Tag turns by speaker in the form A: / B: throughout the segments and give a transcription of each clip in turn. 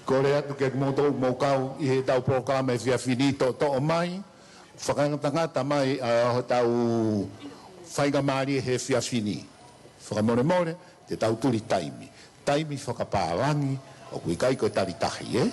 A: Ko rea tu ke mo kau I he tau programa e fia finito to mai. Whakangata mai ho tau whainga maari he fia fini. Whakamore more te tau turi taimi. Taimi whakapārangi o kui kai koe taritahi,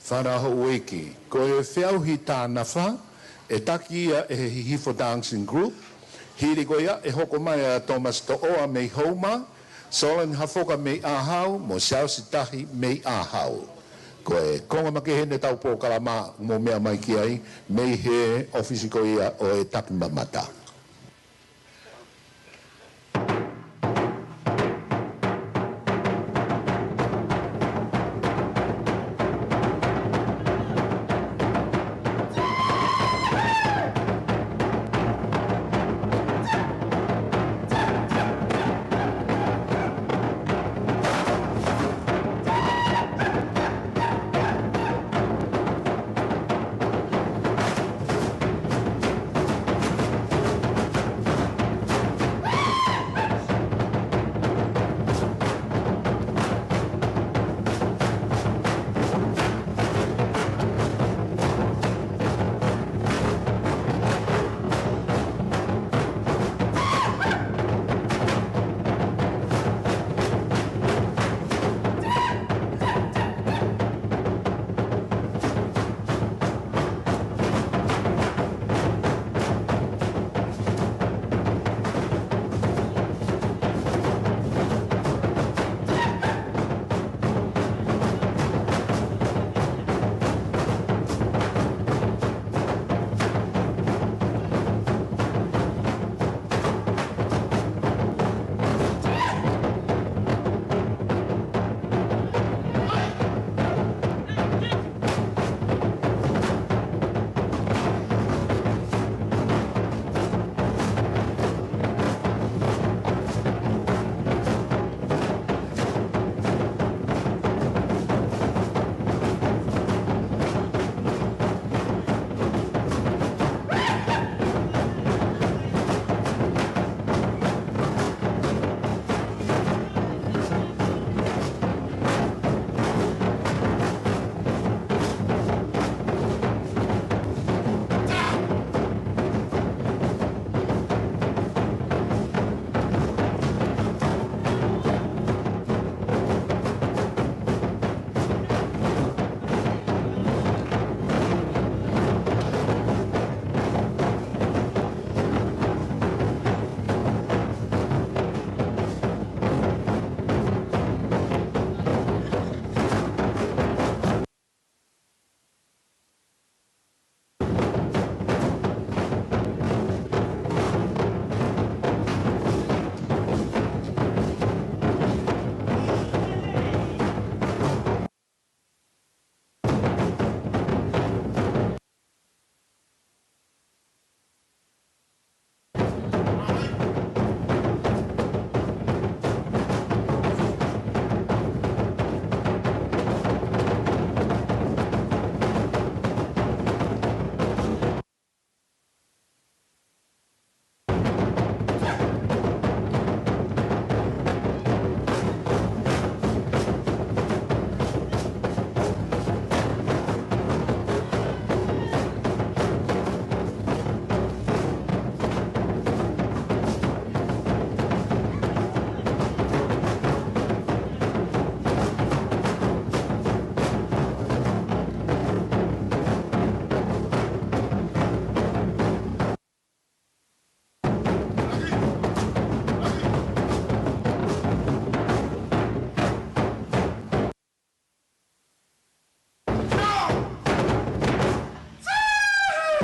A: Whanaho wiki. Ko e Fe'auahi tāna wha, e taki ia e he Hifo Dancing Group. Hiri ko ia e hoko mai a Thomas To'oa mei Houma, Solan Hafoka mei Ahau, mo Siausi Tahi mei Ahau. Ko e konga make hene tau pō kalama mo mea mai ki ai, mei he ofisi ko ia o e taki mamata.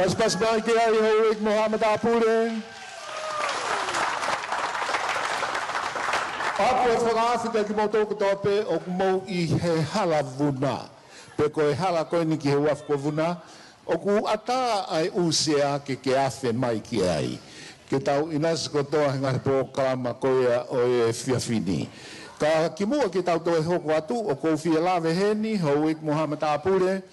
A: Pas mai ke ai ho ik Mohammed Apure. Apu e whakaawhita ki mo tōku tōpe o mo I he hala Vuna. Pe ko e hala koe ni ki he Wharf ko Vuna. O ku ata ai usea ke awhe mai ki ai. Ke tau inas ko toa hinga he Broadcom koe o e whiawhini. Ka ki mua ke tau toe hoko atu o kou Fe'auahi heni ho ik Mohammed Apure.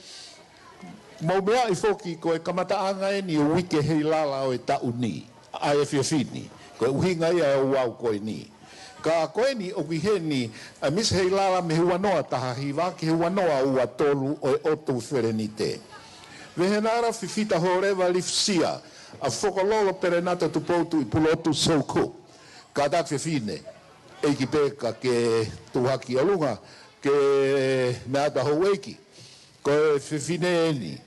A: Mau mea I foki ko e kamataanga e ni o wike Heilala o e tau ni. Ai e whiawhini. Ko e uhinga ia e o wau koe ni. Ka koe ni o ki he ni a mis Heilala me hua noa taha hiwa ki hua noa ua tolu o e otu wherenite. Vehenara fifita horewa lifsia a whokololo perenata tupoutu I pulotu souku. Ka tak whiawhine e ki peka ke tuhaki alunga ke meata houeki. Ko e whiawhine e ni.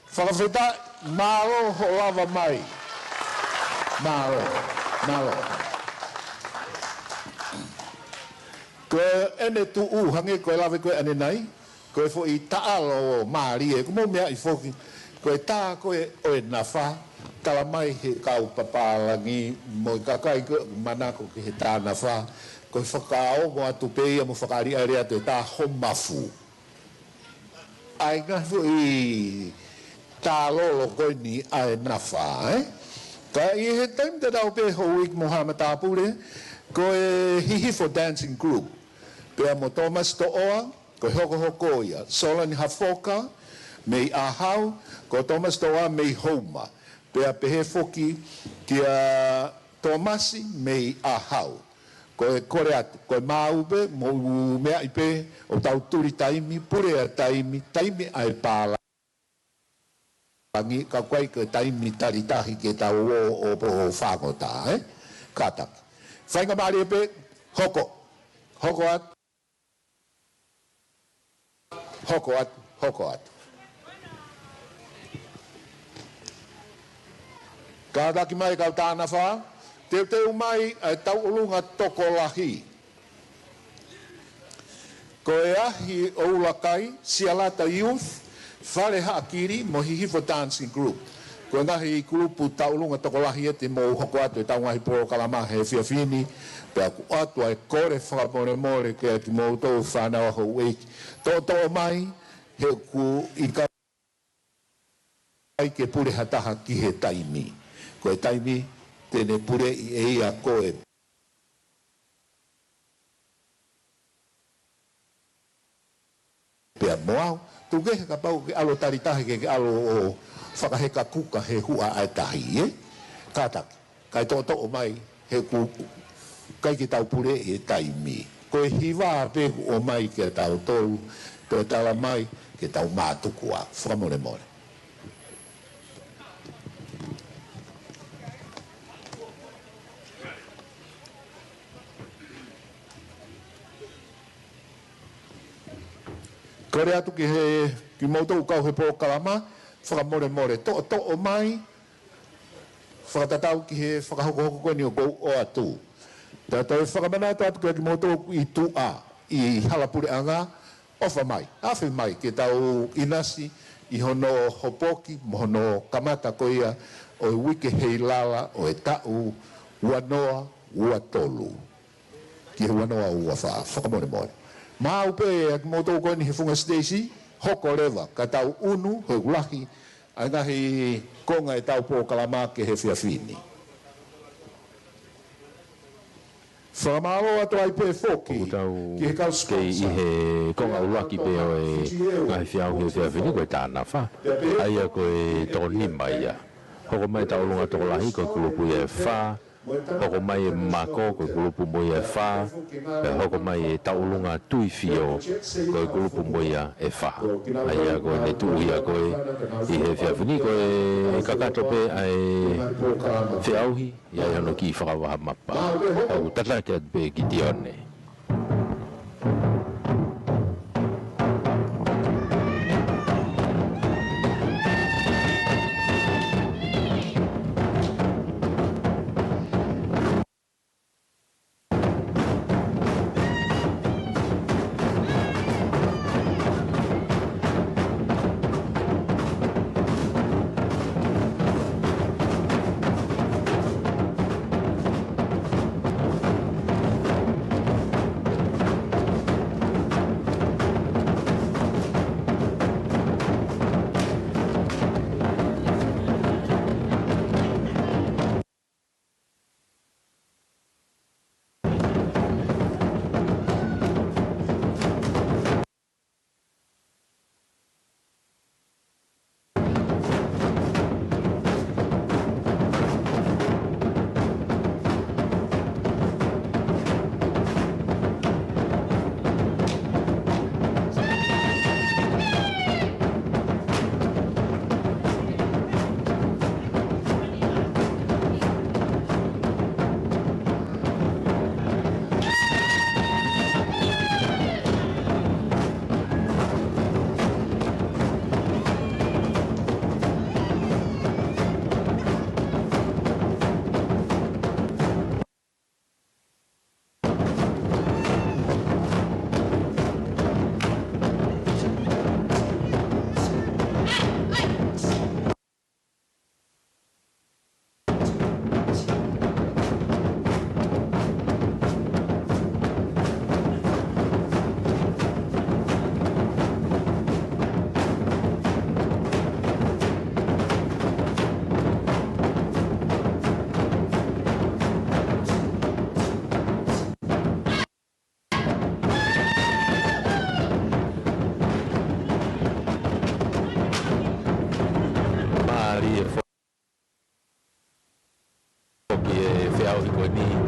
A: Whakawheta maro ho lava mai. Maro. Ko ene tu hange ko lave ko ane nai ko fo I taalo mari e ko mo mea I foki ko ta ko o e nafa tala mai he kau papalangi mo kakai ko manako ke he ta nafa ko whakao mo atu pei mo whakari area te ta homafu ai nga fo I talo ko ni ai nafa ka I he time te dau pe ho ik Mohammed Apure ko e hihi for dancing group pea mo Thomas To'oa, ko hoko ia. Solani Hafoka, mei ahau, ko Thomas To'oa mei homa. Pea pehe foki kia Tomasi mei ahau. Ko e kore atu, ko e maube, mo mea ipe, o tau turi taimi, pure a taimi ai pāla. Ka kwai ke taimi taritahi ke tau o whakota, Katak. Whainga maari epe, hoko atu. Hoko atu. Ka taki mai kau tāna wha, teu mai tau ulunga toko lahi. Ko e ahi o ulakai, Sialata Youth, whare haakiri mo hihi for dancing group. Ko ngahi kulupu tau ulunga toko lahi e te mo hoko atu e tau ngahi poro kalama he whiawhini, pea ku atu ai kore whakamore ke ki mo tau whanau ho weiki. Tō mai, he ku I kai ke pure hataha ki he taimi. Ko e taimi, tene pure I eia koe. Pea moau, tu kehe ka pau ke alo taritahi ke alo o whakaheka kuka he hua ai tahi, Kātaki, kai tō mai, he ku kai ke tau pure E taimi. Ko e hiwa pehu o mai ke tau tolu, pe tala mai ke tau mātukua, whakamore. Kore atu ki mautou kau he pō kalama, whakamore. Tō o mai, whakatatau ki he whakahoko koe ni o kou o atu. Tātou whakamanata atu ki mautou I tua, I halapure anga, ofa mai, awhi mai, ke tau inasi, I hono hopoki, mohono kamata koia, o wike Heilala, o e tau, wanoa, ua tolu. Ki he wanoa ua wha, whakamore. Maa upe e ki mautou koe ni he whunga Stacey, hoko rewa, ka tau unu, he ulahi, ai ngahi konga e tau pō kalama ke he whiawhini. Whamaro atu ai pe foki, ki he kau sponsor.
B: I he konga ulaki pe o e ngahi whiau he whiawhini koe tāna wha. Aia koe tōni mai ia. Hoko mai tau lunga tō lahi koe kulupu e wha. Hoko mai e mako koe kulupu mo e wha. Hoko mai e tau lunga tui whio koe kulupu mo e wha. Aia koe ne tu ia koe I he whiawhini koe kakato pe ai Fe'auahi. Ia hono ki whakawaha mapa. Au tata ke pe ki tione.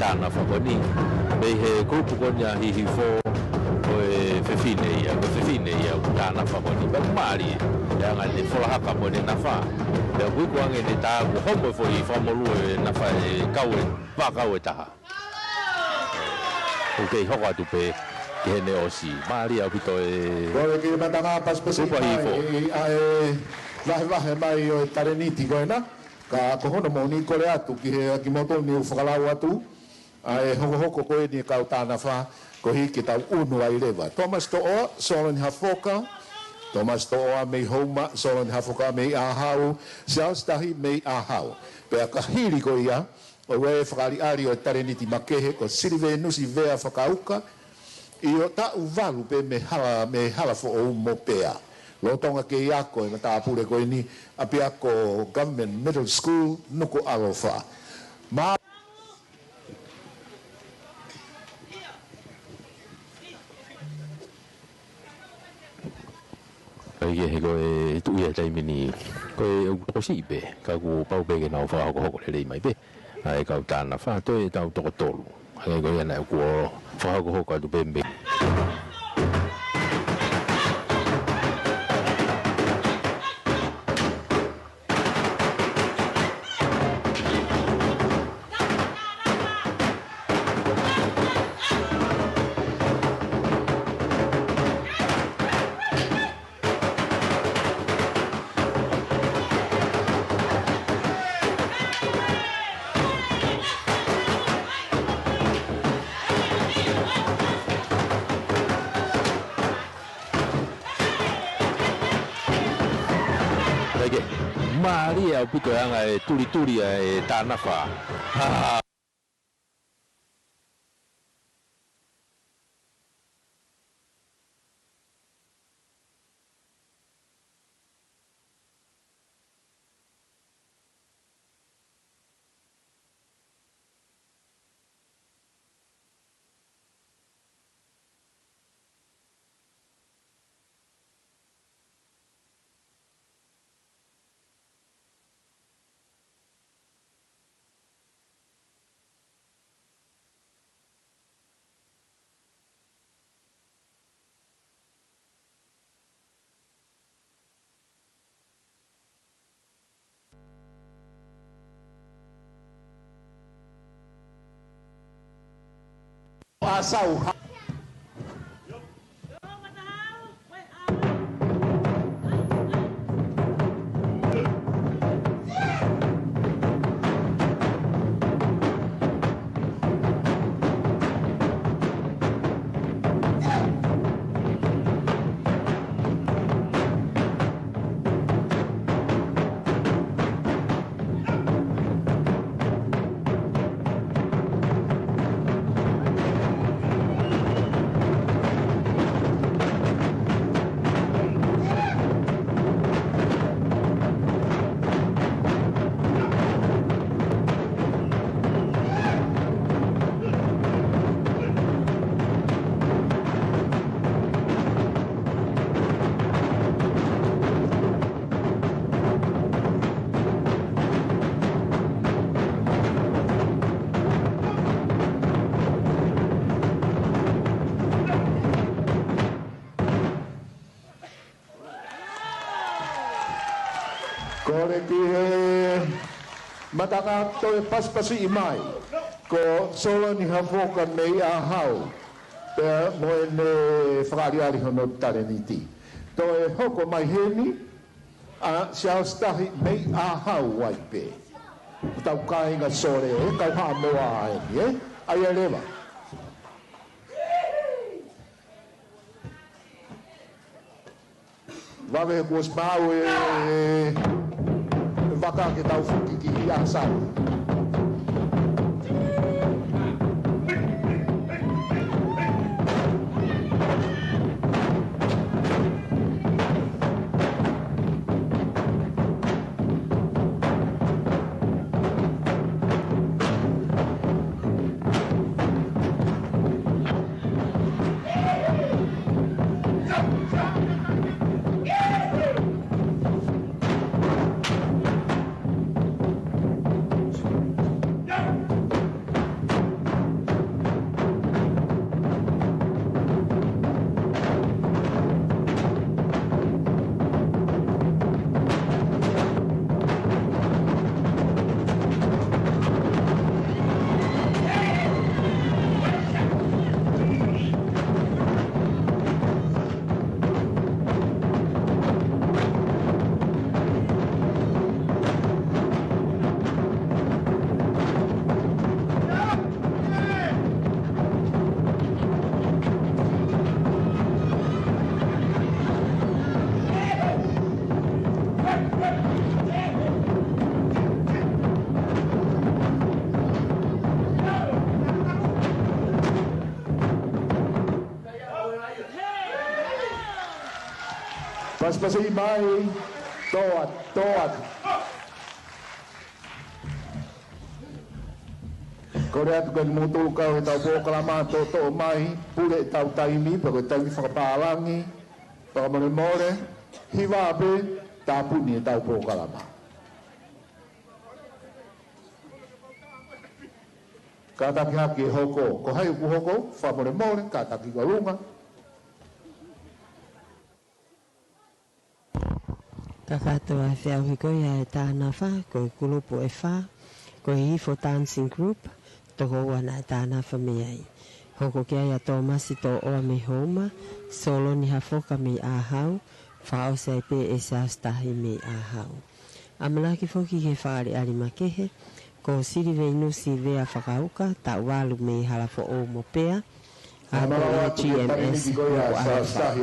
B: tāna whakoni. Mei he kupu konia hihi fō koe whewhine ia o tāna whakoni. Pau maari, ea ngā te wholahaka mo ne nawha. Pea kuikuange ne tā ku homo fo i whamolu e nawha e kau e whakau e taha. O kei hoko atu pe ke hene o si. Maari au pito e...
A: Kore ki matanga paspasi vahe mai o e tareniti koe na. Ka kohono mo ni kore atu ki he akimoto ni whakalau atu. E hoko koe ni kau tāna wha ko hiki tau unu ai rewa. Thomas To'oa, Solon Hafoka. Thomas To'oa mei Homa, Solon Hafoka mei Ahau. Siaus tahi mei Ahau. Pea ka hiri ko ia, o we whakari ari o tareniti makehe ko sirive nusi vea whakauka. I o tau walu pe me hala fo o mo pea. Lo tonga ke iako e mata apure koe ni api ako Government Middle School Nuku'alofa. Ma
B: Ai he koe tu ia taimini koe o si pe ka ku pau pe ke na fa ko ko le mai pe ai ka tāna fa to e tau to tolu ai koe na ku fa ko ko tu pe be Maria o pito anga e turi e tāna wha.
A: Asau. Kore ki he mataka to e paspasi i mai. Ko solo ni hafoka mei a hau. Pea moe ne whakariari hono tareniti. To e hoko mai heni a siaustahi mei a hau waipe. Tau kāinga sore e kau haa moa aeni e. Ai e lewa. Wawe kuos mau e waka ke tau fuki ki i asau. Paspasi mai, toat. Kore atu kai mutu kau e tau pōkalama tō mai, pule tau taimi, pako taimi whakapalangi, whakamore, hiwa ape, tāpuni e tau pōkalama. Kātaki haki e hoko, ko hai uku hoko, whamore, kātaki ka lunga.
C: Ka katoa e Fe'auahi koia e tāna wha, ko i kulupu e wha, ko i hifo dancing group, toko wana e tāna wha me ai. Hoko kia ia tō masi tō oa me homa, solo ni hafoka me ahau, whao sei pe e se astahi me ahau. Amalaki foki ke whaare ari makehe, ko siri vei nusi vea whakauka, ta walu me halafo o mo pea, a ko e GMS,
A: Nuku'alofa.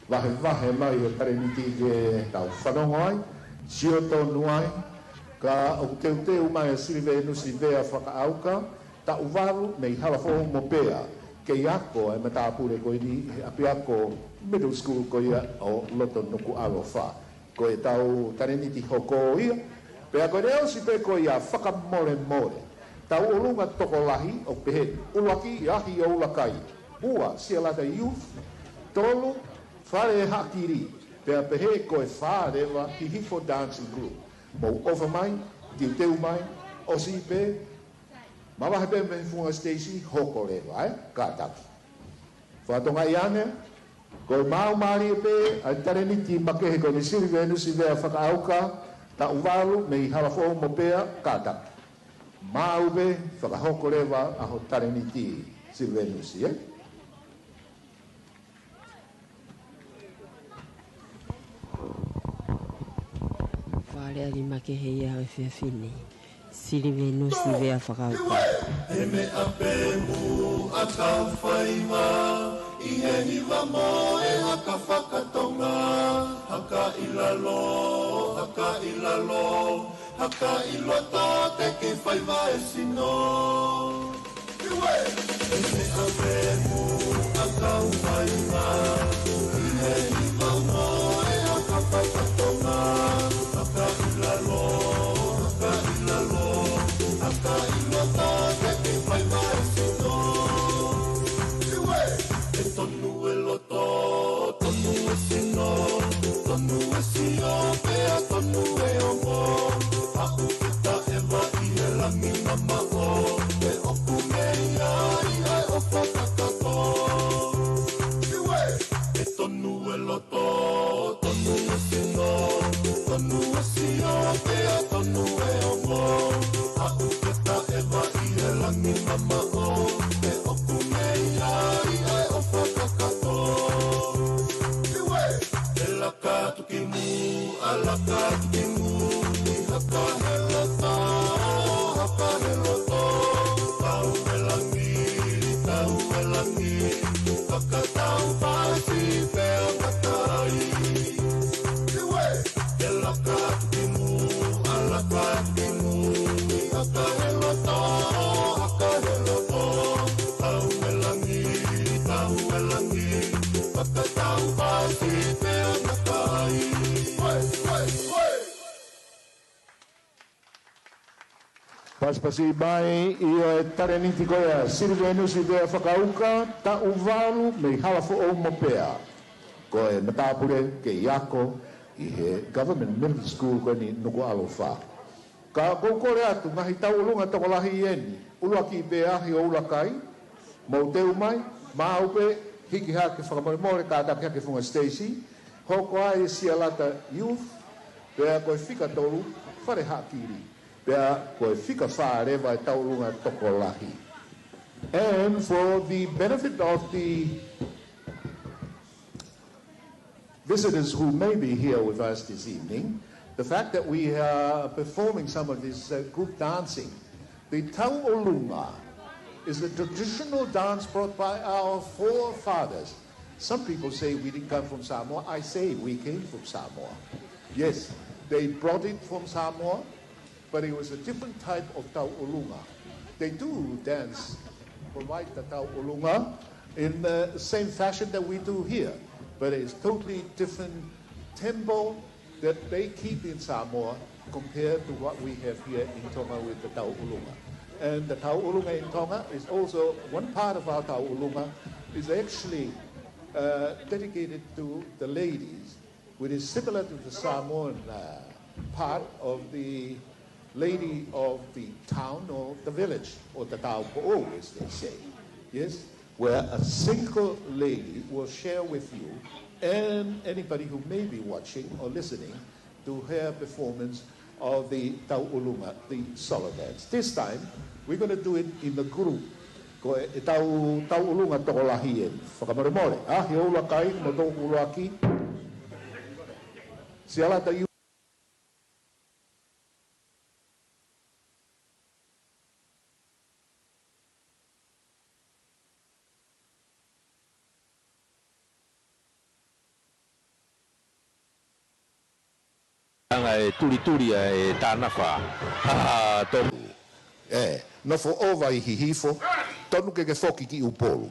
A: Wahe mai o tareniti ke tau whanongo ai, sio tonu ai, ka o teu mai a sirive nusi vea whakaauka, ta uwaru mei halafo mo pea, ke iako e matapure ko ini api ako middle school ko ia o loto Nuku'alofa, ko e tau tareniti hoko ia, pea ko reo si pe ko ia whakamore, tau ulunga toko lahi o pehe, ulaki ahi o ulakai, ua sialata youth, tolu, Whare hakiri, pea pehe koe whārewa ki hifo dancing group. Mou ofa mai, teu mai, osi pe, mawahe pe me funga Stacey, hoko rewa, kātaki. Whatonga i ane, koe mau maari pe, a tareniti makehe koe ni siri venusi vea whakaauka, ta uwaru me i halafo mo pea, kātaki. Mau pe, whakahoko rewa, aho tareniti siri venusi,
C: Whare ari makehe ia o whia whini. Siri venu si vea whakauka.
D: E me ape mu a kau Faiva, i he hiwa mo e haka FakaTonga. Haka Heilala, haka iloto te ke Faiva e sino. E me ape mu a kau Faiva, i he hiwa mo e haka FakaTonga. Haka Heilala, haka iloto te ke Faiva e sino. E tonu e loto, tonu e sino, tonu e sio, pea tonu e ongo. Haku kita e mai e langi mama o, e oku mea i ai o whakakato. E tonu e loto, tonu e sino, tonu e sio, pea tonu e ongo. Haku kita e mai e langi mama o, e oku mea i ai o whakakato. E laka tuki mu, alaka tuki mu, i haka helata, tau e langi, whakatau pasi pea katai. E laka tuki mu, alaka tuki mu, i haka helata, tau e langi, whakatau pasi pea katai.
A: Paspasi mai i o e tareniti koea siri venusi vea whakauka, ta uwaru me halafo o mo pea. Ko e matapure ke iako i he government middle school koe ni Nuku'alofa. Ka kōkore atu ngahi tau ulunga toko lahi i eni, uluaki i pe ahi o ulakai, mou teu mai, maupe, hiki hake whakamore kātaki hake funga Stacey, hoko ai e sialata youth, pea koe whika tolu, whare hakiri. Pea koe whika whārewa e taurunga toko lahi. And for the benefit of the visitors who may be here with us this evening, the fact that we are performing some of this group dancing, the Taurunga is the traditional dance brought by our forefathers. Some people say we didn't come from Samoa. I say we came from Samoa. Yes, they brought it from Samoa, but it was a different type of Taurunga. They do dance, provide the Taurunga in the same fashion that we do here. but it's totally different tempo that they keep in Samoa compared to what we have here in Tonga with the Tau'ulunga. And the Tau'ulunga in Tonga is also, one part of our Tau'ulunga is actually dedicated to the ladies, which is similar to the Samoan part of the lady of the town or the village, or the taupo'o, as they say, yes, where a single lady will share with you and anybody who may be watching or listening to her performance of the Tau'ulunga, the solo dance. This time, we're going to do it in the group. Ko e Tau'ulunga tokolahi e whakamaremore. He'aula kai mo tōku uloaki. Siala ta
B: e turi e tānawha.
A: no fo ova I hihifo, tonu ke whoki ki upolu.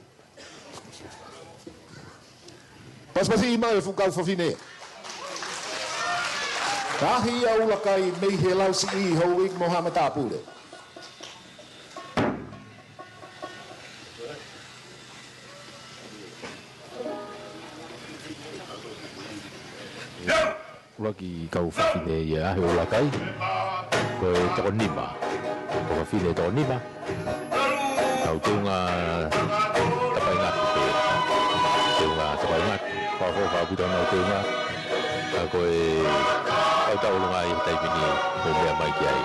A: Paspasi ima e fukau whawhine. Kahi a ulakai mei he lausi I houik Mohamatapule.
B: Raki kau whakine I ahe o lakai, ko e toko nima, ko whawhine toko nima, kau teunga tapai ngati pe, teunga tapai ngati, whako whapitona o teunga, ko e kau taulunga I taipini ko mea mai ki ai.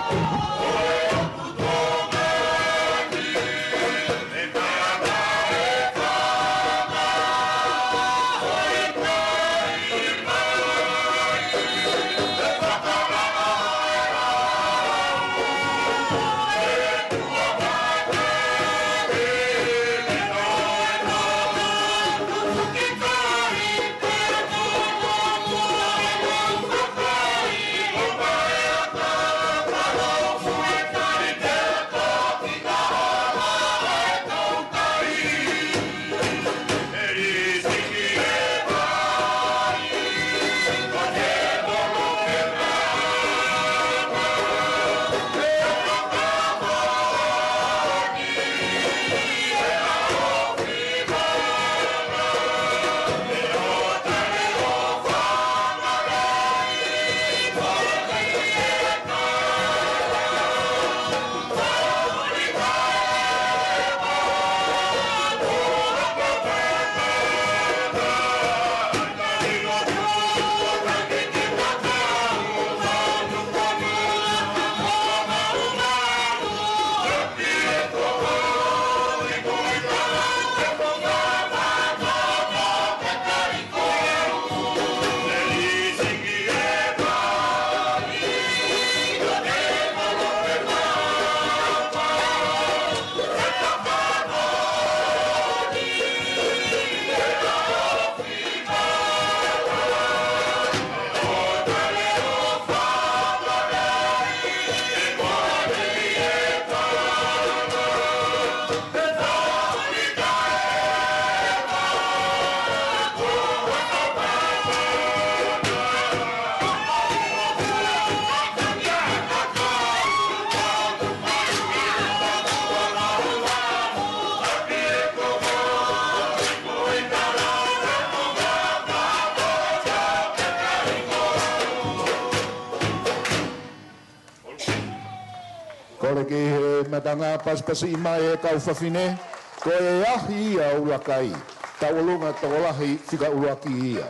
A: Kore ki he matanga paspasi ima e kau whawhine, ko e ahi ia ulakai, Tau'ulunga tokolahi whikauluaki ia.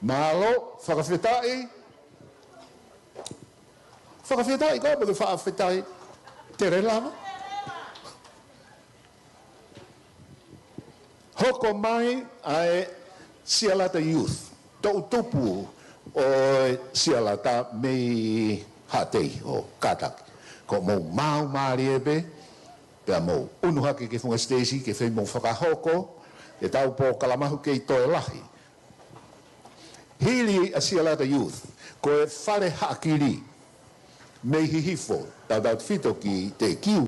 A: Malo, whakawhetai, koe pake whakawhetai, tere lava. Hoko mai ai Sialata Youth, Tongatapu o Sialata mei hatei o kataki. Ko mo mau maari ebe, pea mo unuhaki ke whunga stesi, ke whai mo whakahoko, e tau po kalamahu ke I toe lahi. Hili a Sialata Youth, ko e whare hakiri, mei hihifo, tau whito ki te kiu.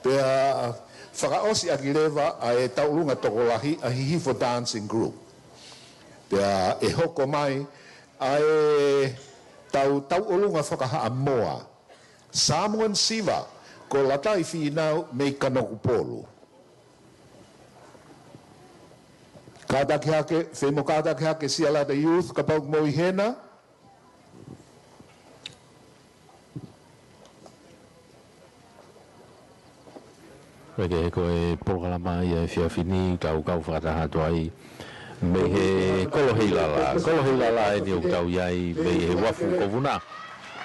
A: Pea whakaosi akilewa a e taurunga tokolahi a hihifo dancing group. Pea e hoko mai a e tauolunga whakaha moa. Samuan Siva ko latai whiinau mei kanokupolu. Kātaki hake, whemo kātaki hake siala the youth ka pauk mo i hena.
B: Weke ko e programa i e whiawhini kau whakataha tuai me he kolo Heilala e ni o tau iai me he wafu ko Vuna.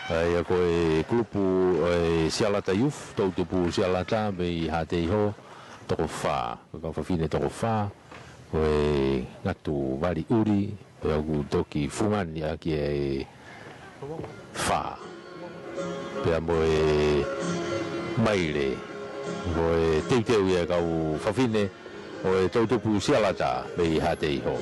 B: Ia ko e kulupu e sialata youth, tau tupu sialata me i hate iho toko wha, kau whawhine toko wha, ko e ngatu wari uri, pe au toki fungani a ki e wha, pe a mo e maire, ko e teuteu ia kau whawhine, o e tau tupu sialata me i hate iho.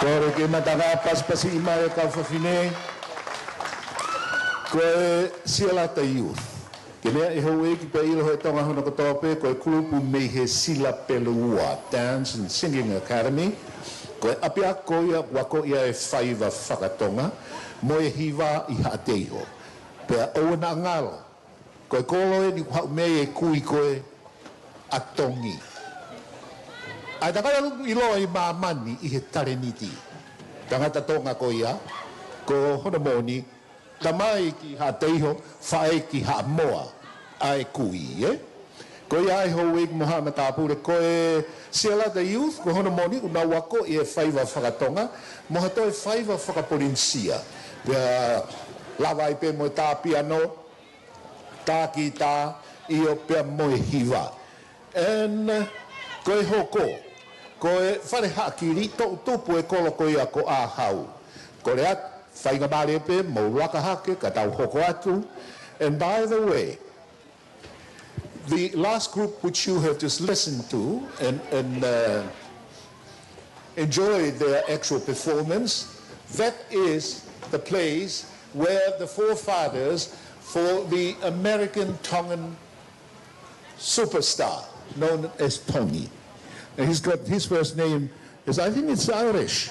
A: Kore ke matanga pas-pasi ima e kau whawhine. Koe sialata youth. Ke mea e hau e ki pe ilo he tonga hona katope, koe kulupu mei he sila pelua, Dance and Singing Academy. Koe apia koia wako ia e Faiva FakaTonga, mo e hiva i hateiho. Pea ouna ngalo, koe kolo e ni hau mei e kui koe a tongi. Ai takara I loa I mamani I he tare niti. Tangata Tonga ko ia, ko honomoni, tamai ki ha teiho, whae ki ha moa, ai kui, Ko ia ai hou ik Mohamed Apure, ko e Sela the Youth, ko honomoni, una wako I e Faiva FakaTonga, moha to e Faiva FakaPolinsia. Pea lava I pe mo tā piano, tā ki tā, I o pea mo e hiva. And ko e hoko, ko e whare hakiri, tō tupu e kolo ko ia ko āhau. Ko rea, whainga mārepe, mo waka hake, ka tau hoko atu. And by the way, the last group which you have just listened to and enjoyed their actual performance, that is the place where the forefathers for the American Tongan superstar known as Tongi. And he's got his first name is, I think it's Irish,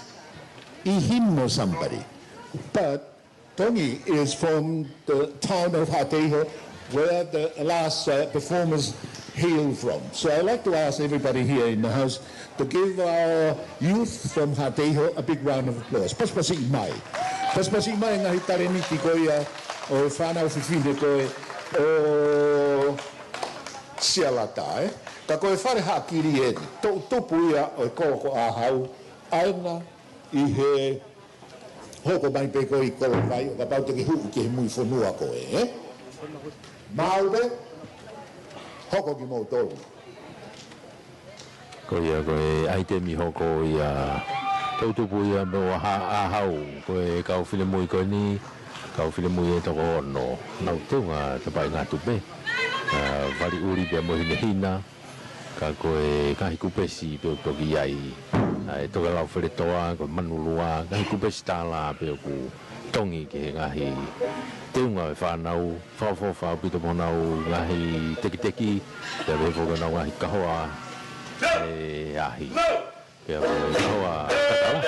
A: Ihim or somebody. But Tongi is from the town of Hateho, where the last performers hail from. So I'd like to ask everybody here in the house to give our youth from Hateho a big round of applause. Paspasi mai. Paspasi mai ngahi tareniti ko ia o whanau whiwhine ko o sialata, Ka koe whare hakiri e, tōpu ia o e kōko āhau, aina I he hoko mai pe koe I kolo vai, o ka paute ki huku ki he mui whanua koe, Maube, hoko ki mō tōru.
B: Ko ia koe aite mi hoko ia tautupu ia me o āhau, koe kau while mui koe ni, kau while mui e toko ono, nau tunga te pai ngā tupe. Wari uri pia mo hine hina, ka koe kahi kupesi peo toki ai, e toka lau while toa, koe manulua, kahi kupesi tāla peo ku tongi ki he ngahi teunga e whanau, whawhawhau pito monau ngahi teki-teki, pia wefoka nau ngahi kahoa, e ahi, pia koe kahoa takala.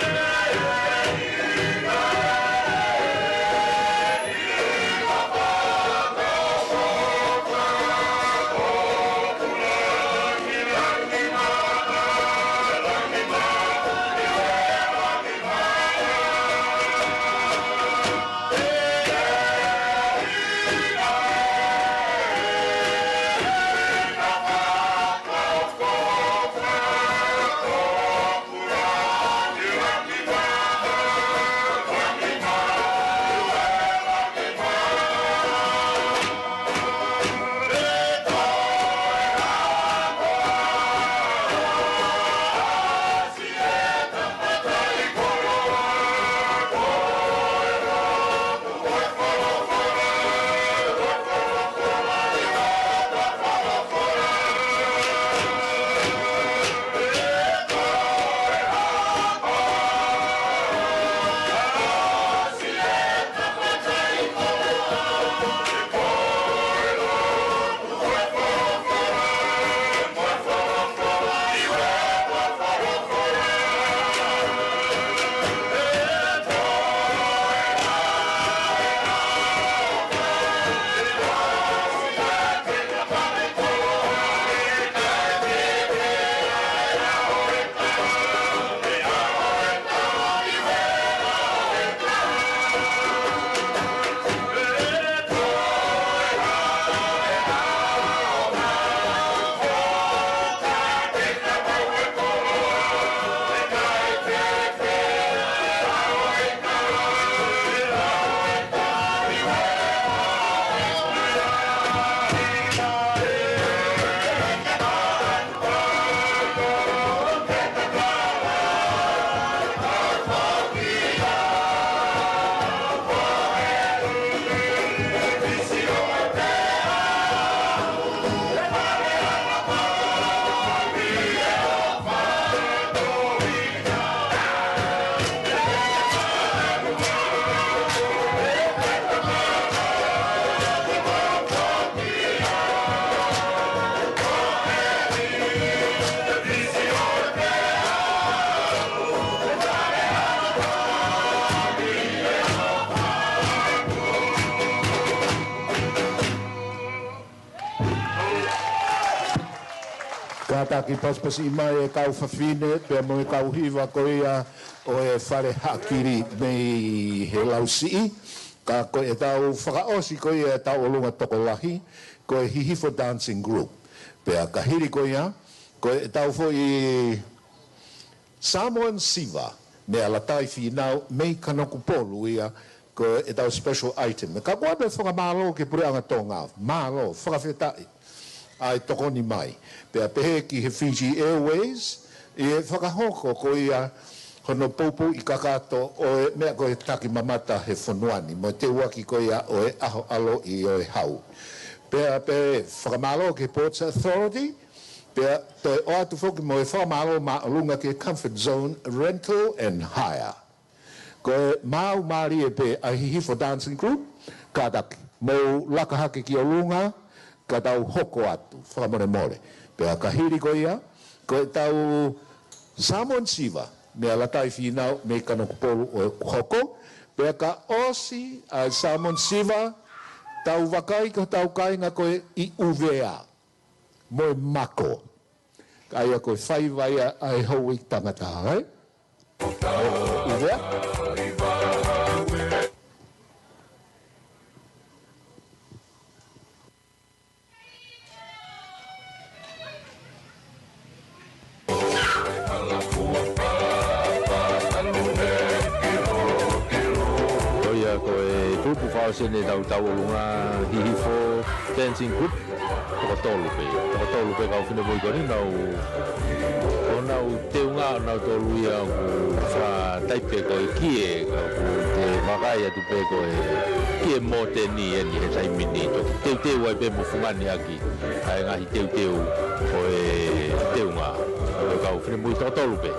A: taki paspasi mai e kau whawhine, pia mo e kau hiwa koea o e whare hakiri mei he lausii. Ka koe e tau whakaosi koea e tau olunga tokolahi, koe hihifo dancing group. Pia ka hiri koea, koe e tau fo i Samoan Siva, me alatai whinau, mei kanoku polu ia, koe e tau special item. Ka kua me whakamalo ke pureanga Tonga, malo, whakawhetai. Ai tokoni mai. Pea pehe ki he Fiji Airways, i e whakahoko ko ia hono poupu i kakato o e mea ko e taki mamata he whanuani, mo te uaki ko ia o e aho alo i o e hau. Pea pe whakamalo ke Ports Authority, pea toi o atu whoki mo e whakamalo ma alunga ke Comfort Zone Rental and Hire. Ko e mau maari e pe a hihifo dancing group, ka daki. Mo lakahake ki alunga, ka tau hoko atu, whakamore more. Pea ka hiri ko ia, ko e tau Samoan Siva, me alatai whinau, me kanoku polu o hoko. Pea ka osi a Samoan Siva, tau wakai ko tau kainga ko i uvea, mo e mako. Aia ko Faiva ia ai hou i tangata, hai? Uvea? Grupo Fausene tau olunga hihifo dancing group Fakakulupu kau fina moi koni nau teunga nau tolu ia fa taipe ko kie te magai atu pe ko kie moteni eni he sai mini to te wai pe mo fungani aki ai ngahi teu ko teunga kau fina moi Fakakulupu.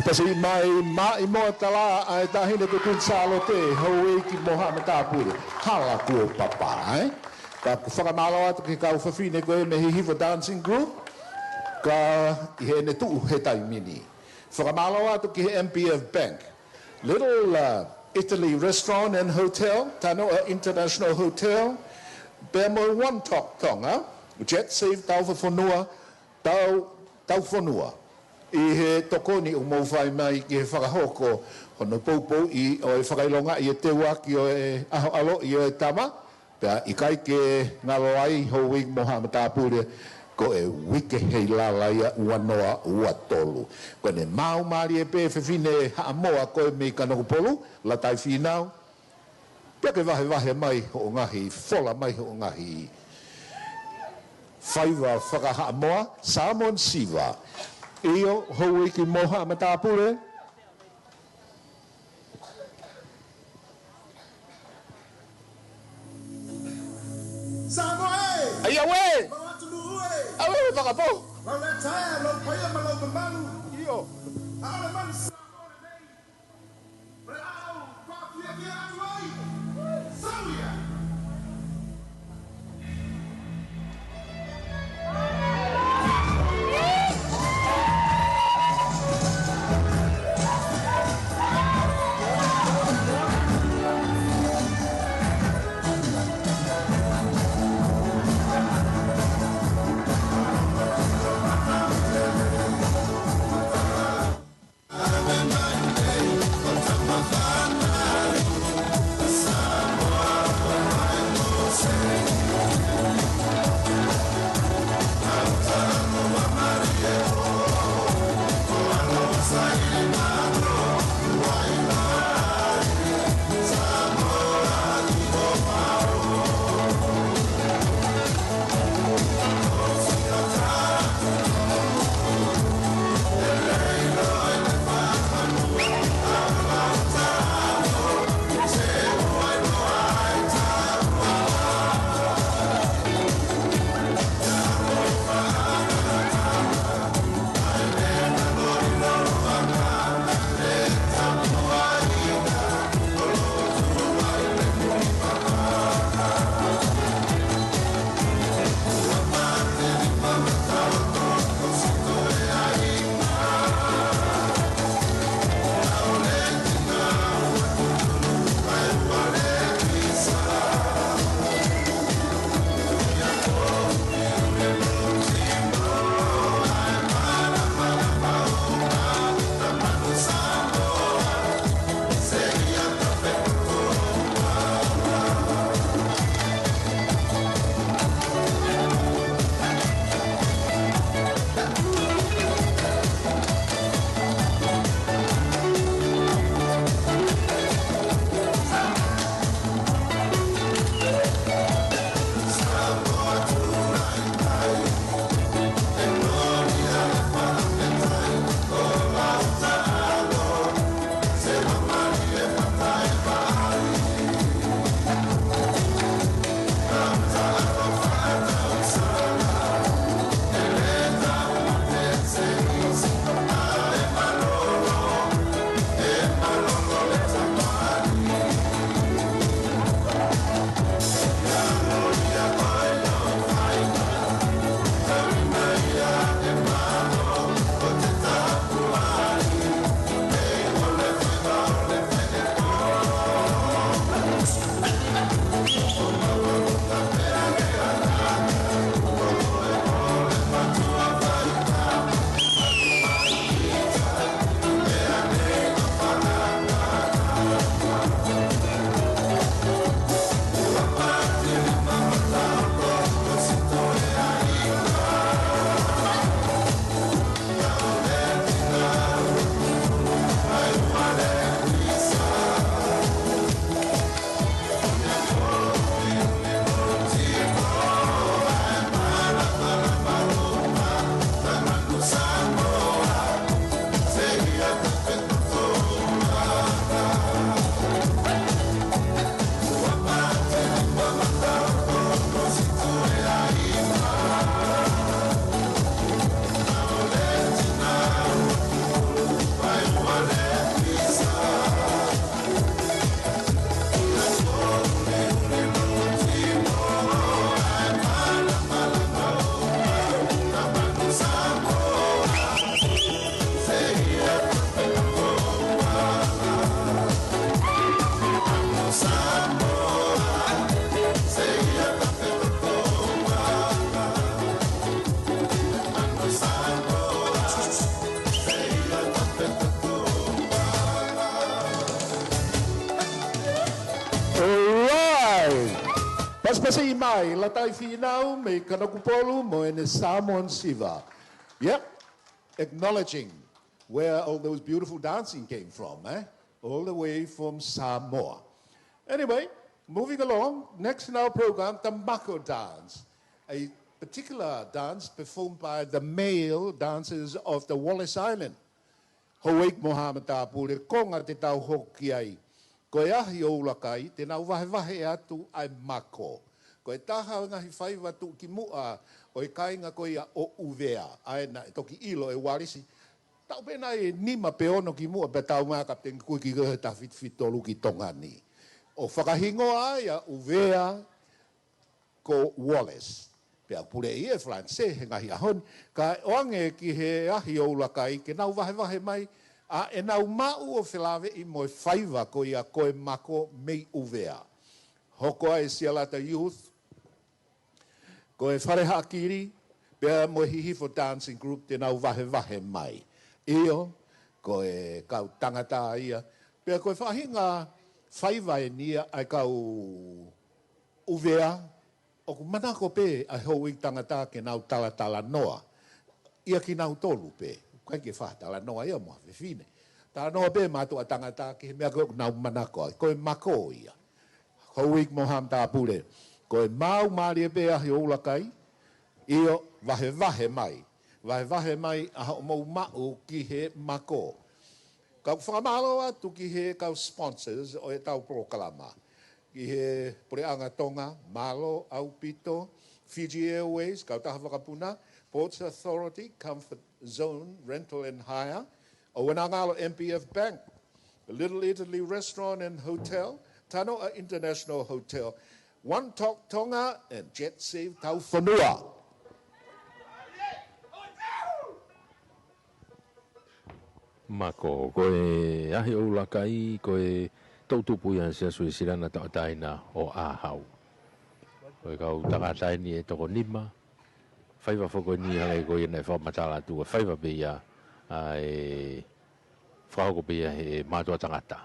A: Pasi mai mo tala ai tahine ko kun salo te hoi ki Tongatapu hala ko papa ai ka whakamalo atu ki kau whawhine koe me hihifo dancing group ka he ne tu he tai mini whakamalo atu ki he MPF Bank little Italy restaurant and hotel tano international hotel pe mo one talk Tonga jet save tau whanua tau whanua I he tokoni o mou whai mai ki he whakahoko hono poupou I o e whakailonga I e te waki o e aho alo I o e tama pea I kai ke ngalo ai ho wik Tongatapu ko e wike Heilala ia uanoa ua tolu ko ne mau mari e pe whiwhine haa moa koe mei kanoku polu la tai whinau pea ke wahe mai ho ngahi whola mai ho ngahi Faiva whakahaa moa Samoan Siva Iyo hoi ki Tongatapu
D: Samoe!
A: Ai awe! Awe whakapo! Iyo! Paspasi mai, latai finau, me kanakupolu, mo ene Samoan Siva. Yep, acknowledging where all those beautiful dancing came from, all the way from Samoa. Anyway, moving along, next in our program, the Mako dance, a particular dance performed by the male dancers of the Wallace Island. Hoek Mohamed Tapu, le konga te tau hoki ai. Ko e ahi o ulakai, te nau wahe atu ai Mako. Ko e taha ngahi Faiva tu ki mua, o e kainga ko ia o uvea. Ai na toki ilo e warisi. Tau pena e nima peono ki mua, pe tau maka te kui ki gohe ta fitolu ki Tongan ni. O whakahingo ai a uvea ko Wallace. Pea pule i e Francais he ngahi ahon, ka oange ki he ahi o ulakai, ke nau wahe mai, a e nau mau o whilawe i moe Faiva ko ia koe Mako mei uvea. Hoko ai Heilala Youth, ko e whare hakiri, pea moe hihifo dancing group te nau wahe mai. Io, ko e kau tangata ia, pea ko e whahinga Faiva e nia ai kau uvea, o ku manako pe ai hou i tangata ke nau tala noa. Ia ki nau tolu pe. Kai ke whaatala noa ia moa whiwhine. Tala noa pe mātua tangata ke mea koe nau manako ai. Koe Mako ia. Houik Mohamed Tapu koe mau maari e pe ahi oulakai. Io wahe mai. Wahe mai aha o mau mau ki he Mako. Kau whakamalo atu ki he kau sponsors o e tau proklama. Ki he Pureanga Tonga, Malo, Aupito, Fiji Airways, kau taha whakapuna, Ports Authority, Comfort Zone, Rental and Hire, o Wanangalo MPF Bank, Little Italy Restaurant and Hotel, Tanoa International Hotel, One Talk Tonga, and Jet Save Tau Whanua.
B: Mako, koe ahi o lakai, koe tautupu ia sia sui sirana taina o ahau. Koe kau takataini e toko nima, Faiva foko ni hangai koe nei whamatala tua, Faiva pia ai whahoko pia he mātua tangata.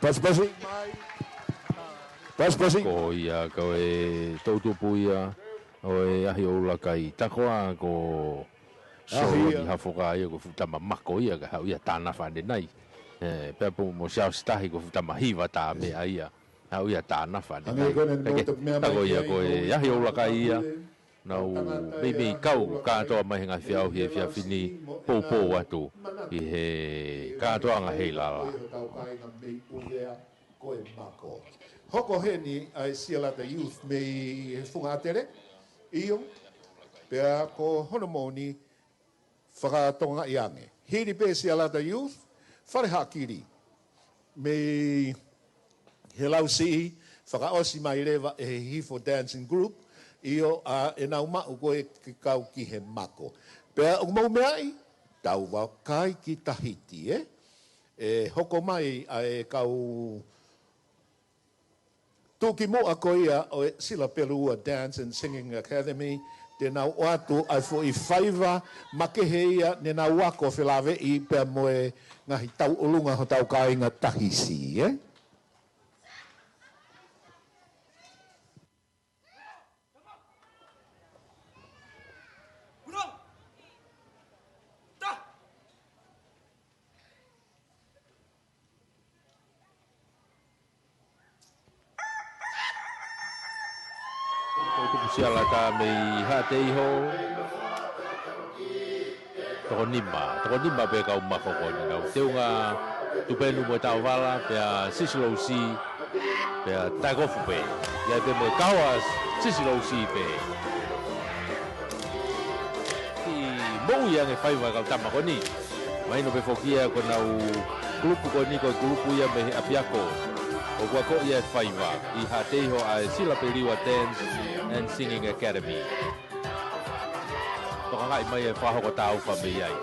A: Paspasi.
B: Ko ia koe tautupu ia o e ahi o lakai takoa ko so i hafoka ia ko futama Mako ia ka hau ia tāna whane nei. Pepo mo siau stahi ko futama hiva tā mea ia. Hau ia tāna whane nei. Tako ia koe ahi o lakai ia. Nau mei kau kātoa mai hinga Fe'auahi e whiawhini pōpō atu i he kātoa ngā Heilala.
A: Hoko heni ai Heilala Youth me whungatere, iyo, pea ko honomoni FakaTonga iange. Hiri pe Heilala Youth, whare hakiri, me he lausi, whakaosi mai rewa e hifo dancing group, iyo a e nau mau koe ki kau ki he Mako. Pea o mau meai, tau wau kai ki Tahiti, E hoko mai a e kau tuki moa ko ia o e Sila Pelua Dance and Singing Academy, te nau atu ai fo I Faiva, makehe ia ne nau wako whilawe I pea moe ngahi tau olunga ho tau kāinga tahisi,
B: siala ta me hatei ho toko nima pe kau makoko ni kau teunga tupenu mo tau wala pe sisilo si pe tagofu pe ya pe mo kawas sisilo si pe ki mo yang e Faiva kau tama ko ni mai no pe fokia ko nau kulupu ko ni ko kulupu ya me apiako o kwa ko ia Faiva I hatei ho a sila pe liwa dance and singing academy toka ngai mai e whaho ko tau wha me ai.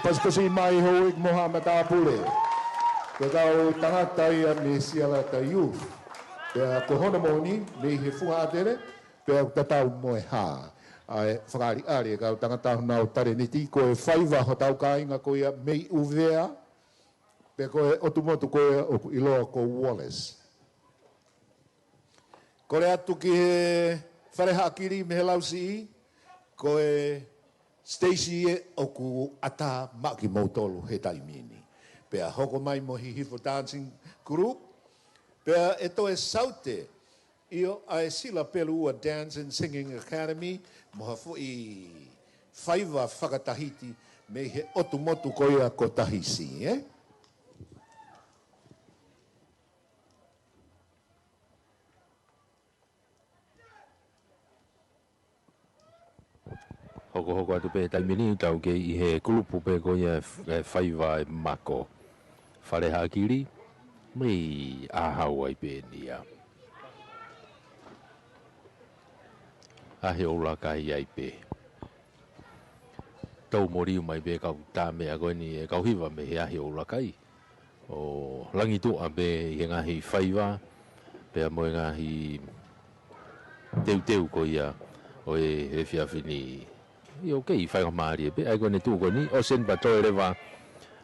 A: Paspasi mai hoik Muhammad Apule. Kau tangata ia me siala ta youth. Pea kohona moni me he fuha tere. Pea tatau moe ha. Ai whakari are kau tangata nau tare niti ko e Faiva ho tau kainga ko ia mei uvea. Pea ko e otumotu ko e o iloa ko Wallace. Ko re atu ki he whareha akiri me he lausi ko e Stacey e oku ata maki mautolu he taimini. Pea hoko mai mo hifo dancing group. Pea e to e saute io ai sila pelu a dance and singing academy. Moha fu I Faiva whakatahiti me he otumotu koia ko tahisi,
B: Hoko atu pe taimini tau ke I he kulupu pe ko ia Faiva e mako. Whareha akiri, mei ahau ai pe nia. Ahe ola kai ai pe. Tau moriu mai pe kau tā mea koe ni e kau hiwa me he ahe ola kai. O langi toa pe he ngahi Faiva, pe mo ngahi teu ko ia o he whiawhini. Io kei whaika maari e pe, ai kone tūko ni, o sen pa toi rewa,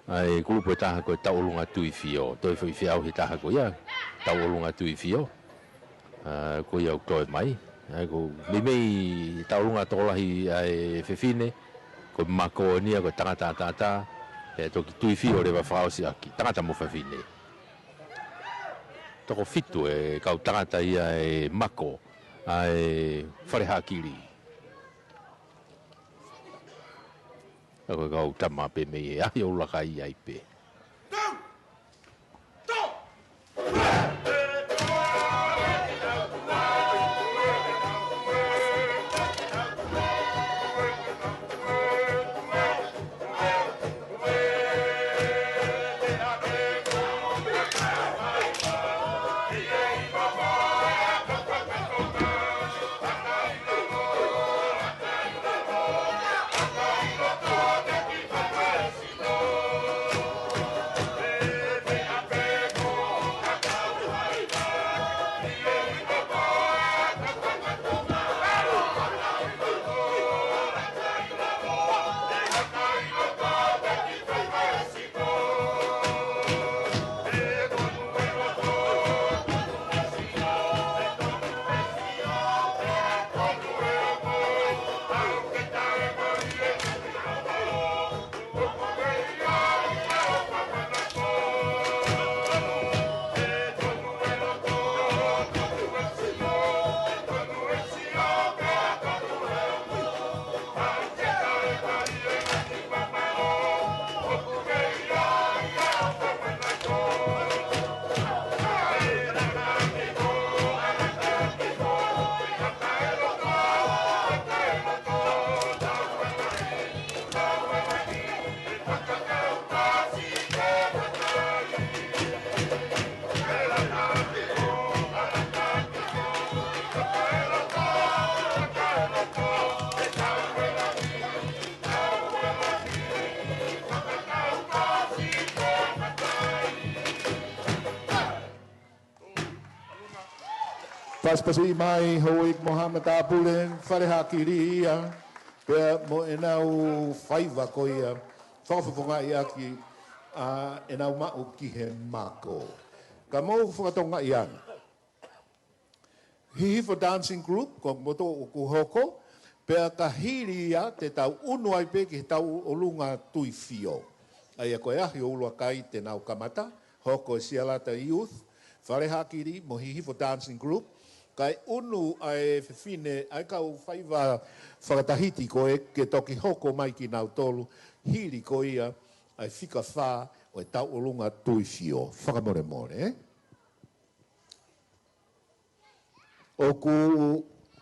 B: ai kulupu e taha koe taulunga tui fio, toi Fe'auahi taha koe ia, taulunga tui fio, koe iau toi mai, ai ko mimei taulunga tolahi ai whewhine, koe mako nia koe tangata, e toki tui fio rewa whaosi aki, tangata mo whewhine. Toko fitu e kau tangata ia e mako, ai whareha kiri. Ako kau tama pe me e ahi o laka I ai pe.
A: Paspasi mai hoik Mohamed Apulen Farehakiria pe mo enau Faiva koia whakafonga i aki enau mau ki he mako. Ka mau FakaTonga i ana. Hihi for dancing group ko moto o kuhoko pe ka hiri ia te tau unu ai pe ki tau olunga tui fio. Ai a koe ahi o ulua kai te nau kamata hoko e sialata youth Farehakiri mo hihi for dancing group kai unu ai fine ai kau Faiva whakatahiti koe ke toki hoko mai ki nau tolu hiri ko ia ai whika whā o e tau olunga tui fio. Whakamore more, O ku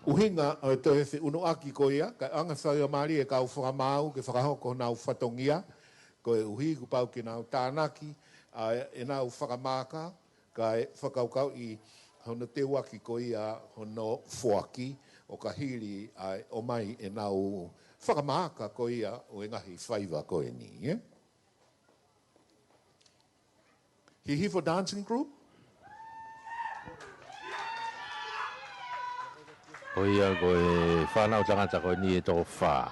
A: uhinga o te he unu aki ko ia, kai anga whaia maari e kau whakamau ke whakahoko nau whatongia, ko e uhi ku pau ki nau tānaki, e nau whakamaka, kai whakaukau i hono te waki ko ia hono fuaki o ka hiri ai o mai e nau whakamaka ko ia o e ngahi Faiva ko e ni. Hihi for dancing group?
B: O ia ko e whanau tangata ko ni e tō whā.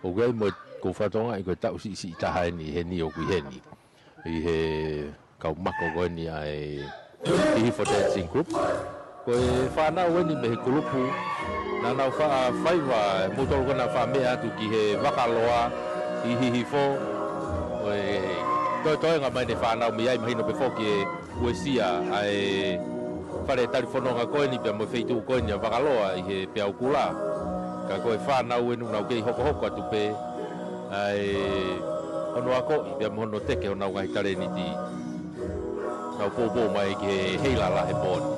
B: O gai mo ko FakaTonga i ko tau si taha ni he ni o kui he ni. I he kau mako ko ni ai Hihi for dancing group. Ko e whanau ni me he kulupu. Nā nau Faiva mo tōru kana wha mea atu ki he wakaloa i hihi fo. O e toi ngā mai ne whanau mi ai mahino pe whoki e uesia ai whare tarifononga koe ni pia mo feitu koe ni a wakaloa i he Fe'auahi. Ka koe whanau enu nau kei hoko hoko atu pe ai hono ako i pia mo hono teke ho nau ngai tare ni ti nau pōpō mai ki he Heilala he pōni.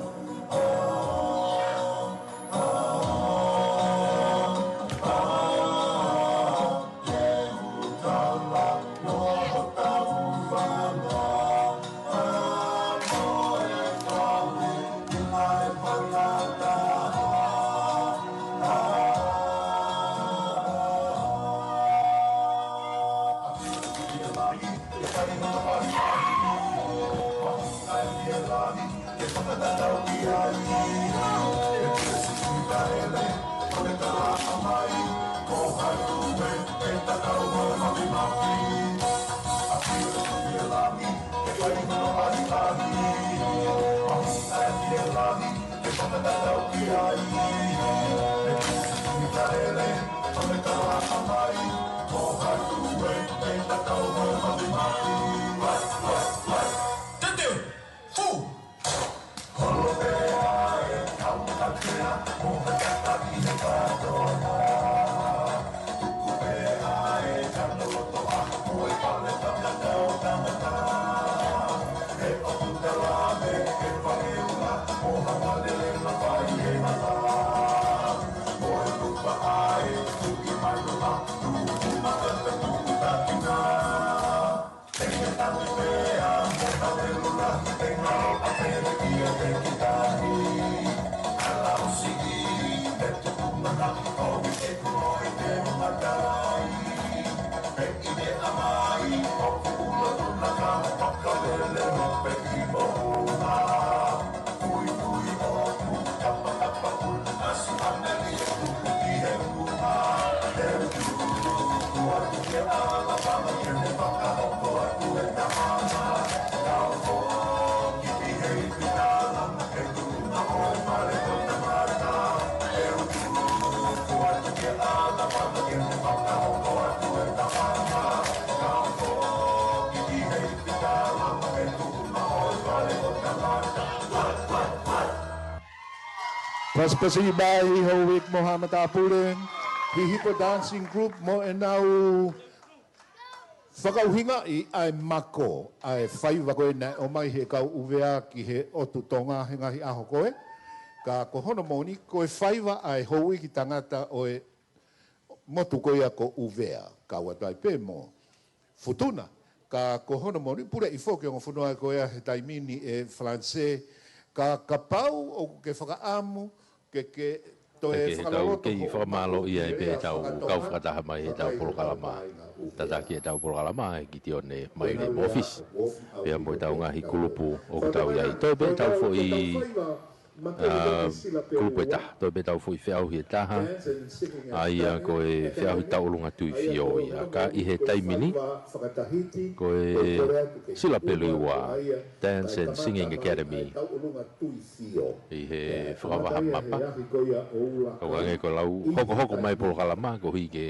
A: Paspasi bai hoik Mohamed Apulen, hihi for dancing group mo e nau whakauhinga i ai mako, ai Faiva koe nei o mai he kau uvea ki he otu Tonga he ngahi aho koe. Ka ko hono moni koe Faiva ai houi ki tangata o e motu koe a ko uvea. Ka watai pe mo futuna. Ka ko hono moni pura i foke o whunua koe a he taimini e Francais. Ka pau o ke whakaamu ke to e
B: whakaloroto. Ke i whakamalo ia e pe tau kau whakataha mai e tau polokalama. Tata ki e tau polokalama e ki te one mai le office. Pea mo e tau ngahi kulupu o ku tau iai. Toi pe tau fo i kulupu e taha toi be tau fui Fe'auahi e taha aia koe Fe'auahi taulunga tui fio ia ka i he taimini koe sila pelu ua Dance and Singing Academy i he whakawaha mapa kau ange ko lau hoko mai polo kalama ko hui ke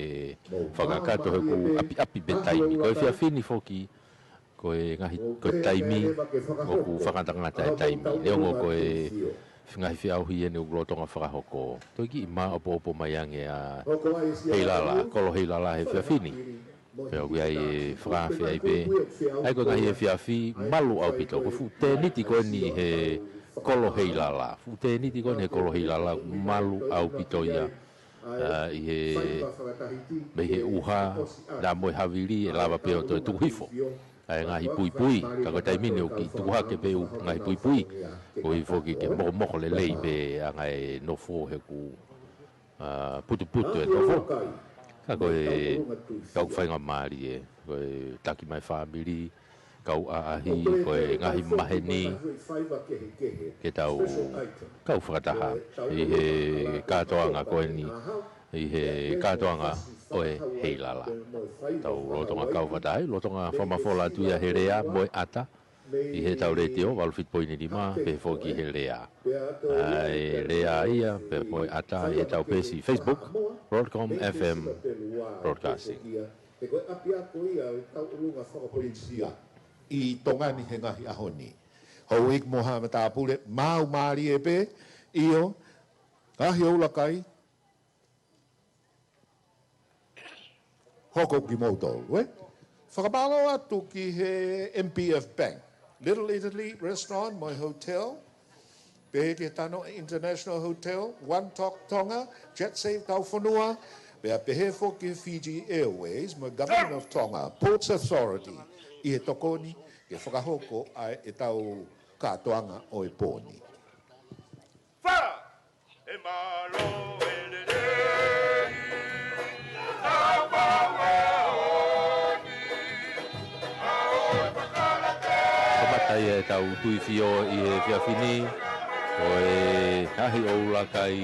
B: whakakato heku api be taimi koe whiawhini foki koe ngahi koe taimi ngoku whakatangata e taimi leongo koe ngahi Fe'auahi e ne ulotonga whakahoko toi ki ima opo mai ange a Heilala kolo Heilala he whiawhini Fe'auahi ai e whakawhi ai pe ai koe ngahi e whiawhi malu au pito ko fu te niti koe ni he kolo Heilala fu te niti koe ni he kolo Heilala malu au pito ia i he me he uha na moe havili e lava peo toi tukuhifo ai ngahi pui ka ko taimini o ki tuha ke pe ngahi pui ko i foki ke mo le lei pe ngai no fo he ku putu e no fo ka ko e kau whainga maari e ko e taki mai family kau ahi ko e ngahi maheni ke tau kau whakataha i he katoanga ko ni i he katoanga oe Heilala tau lotonga kau whatai lotonga whamafola tuia he rea moe ata i he tau retio walfit poini lima pe foki he rea ai rea ia pe moe ata i he tau pesi Facebook Broadcom FM Broadcasting
A: i Tongani he ngahi ahoni hou ik moha matapule mau maari e pe io ngahi oulakai hoko ki moto, we? Whakapalo atu ki he MPF Bank. Little Italy Restaurant, my hotel. Pe ke tano International Hotel, One Talk Tonga, Jet Save Tau Whanua. Pe he ki Fiji Airways, my Government of Tonga, Ports Authority. I he tokoni, ke whakahoko ai e tau katoanga o e pōni.
D: Wha! E malo e le le.
B: Kamatai e tau tui fio i he whiawhini o e hahi oula kai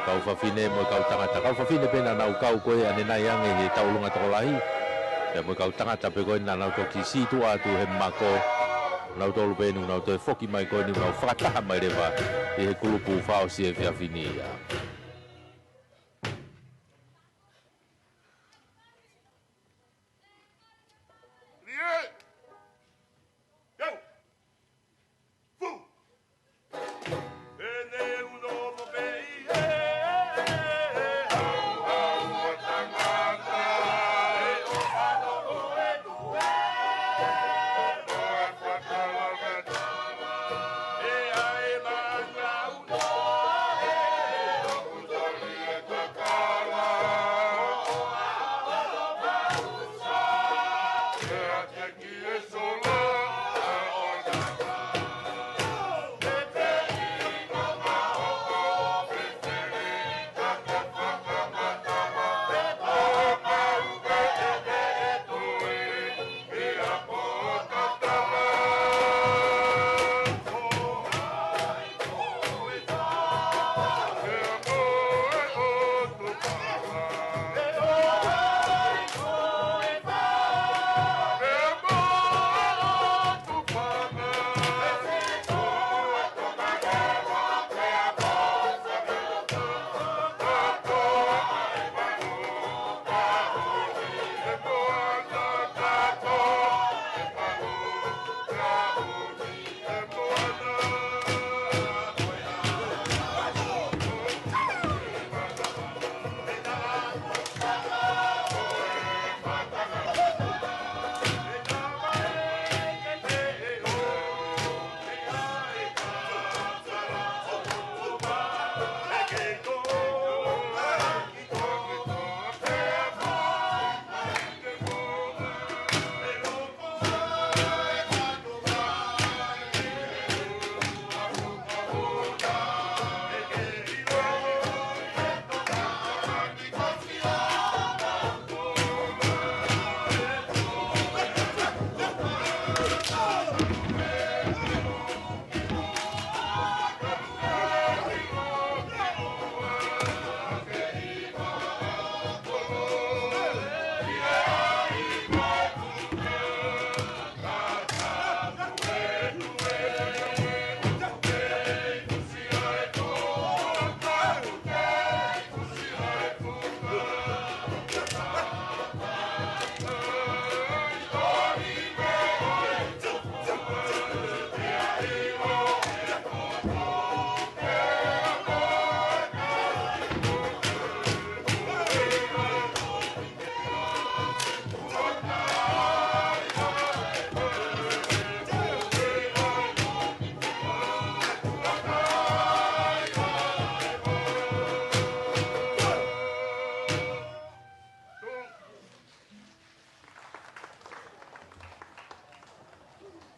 B: kau whawhine mo kau tangata kau whawhine pena nau kau koe ane nai ange he taulunga tokolahi e mo kau tangata pe koe na nau toki situ atu he mako nau tolu penu nau toe foki mai koe ni nau whakataha mai rewa i he kulupu whao si e whiawhini ia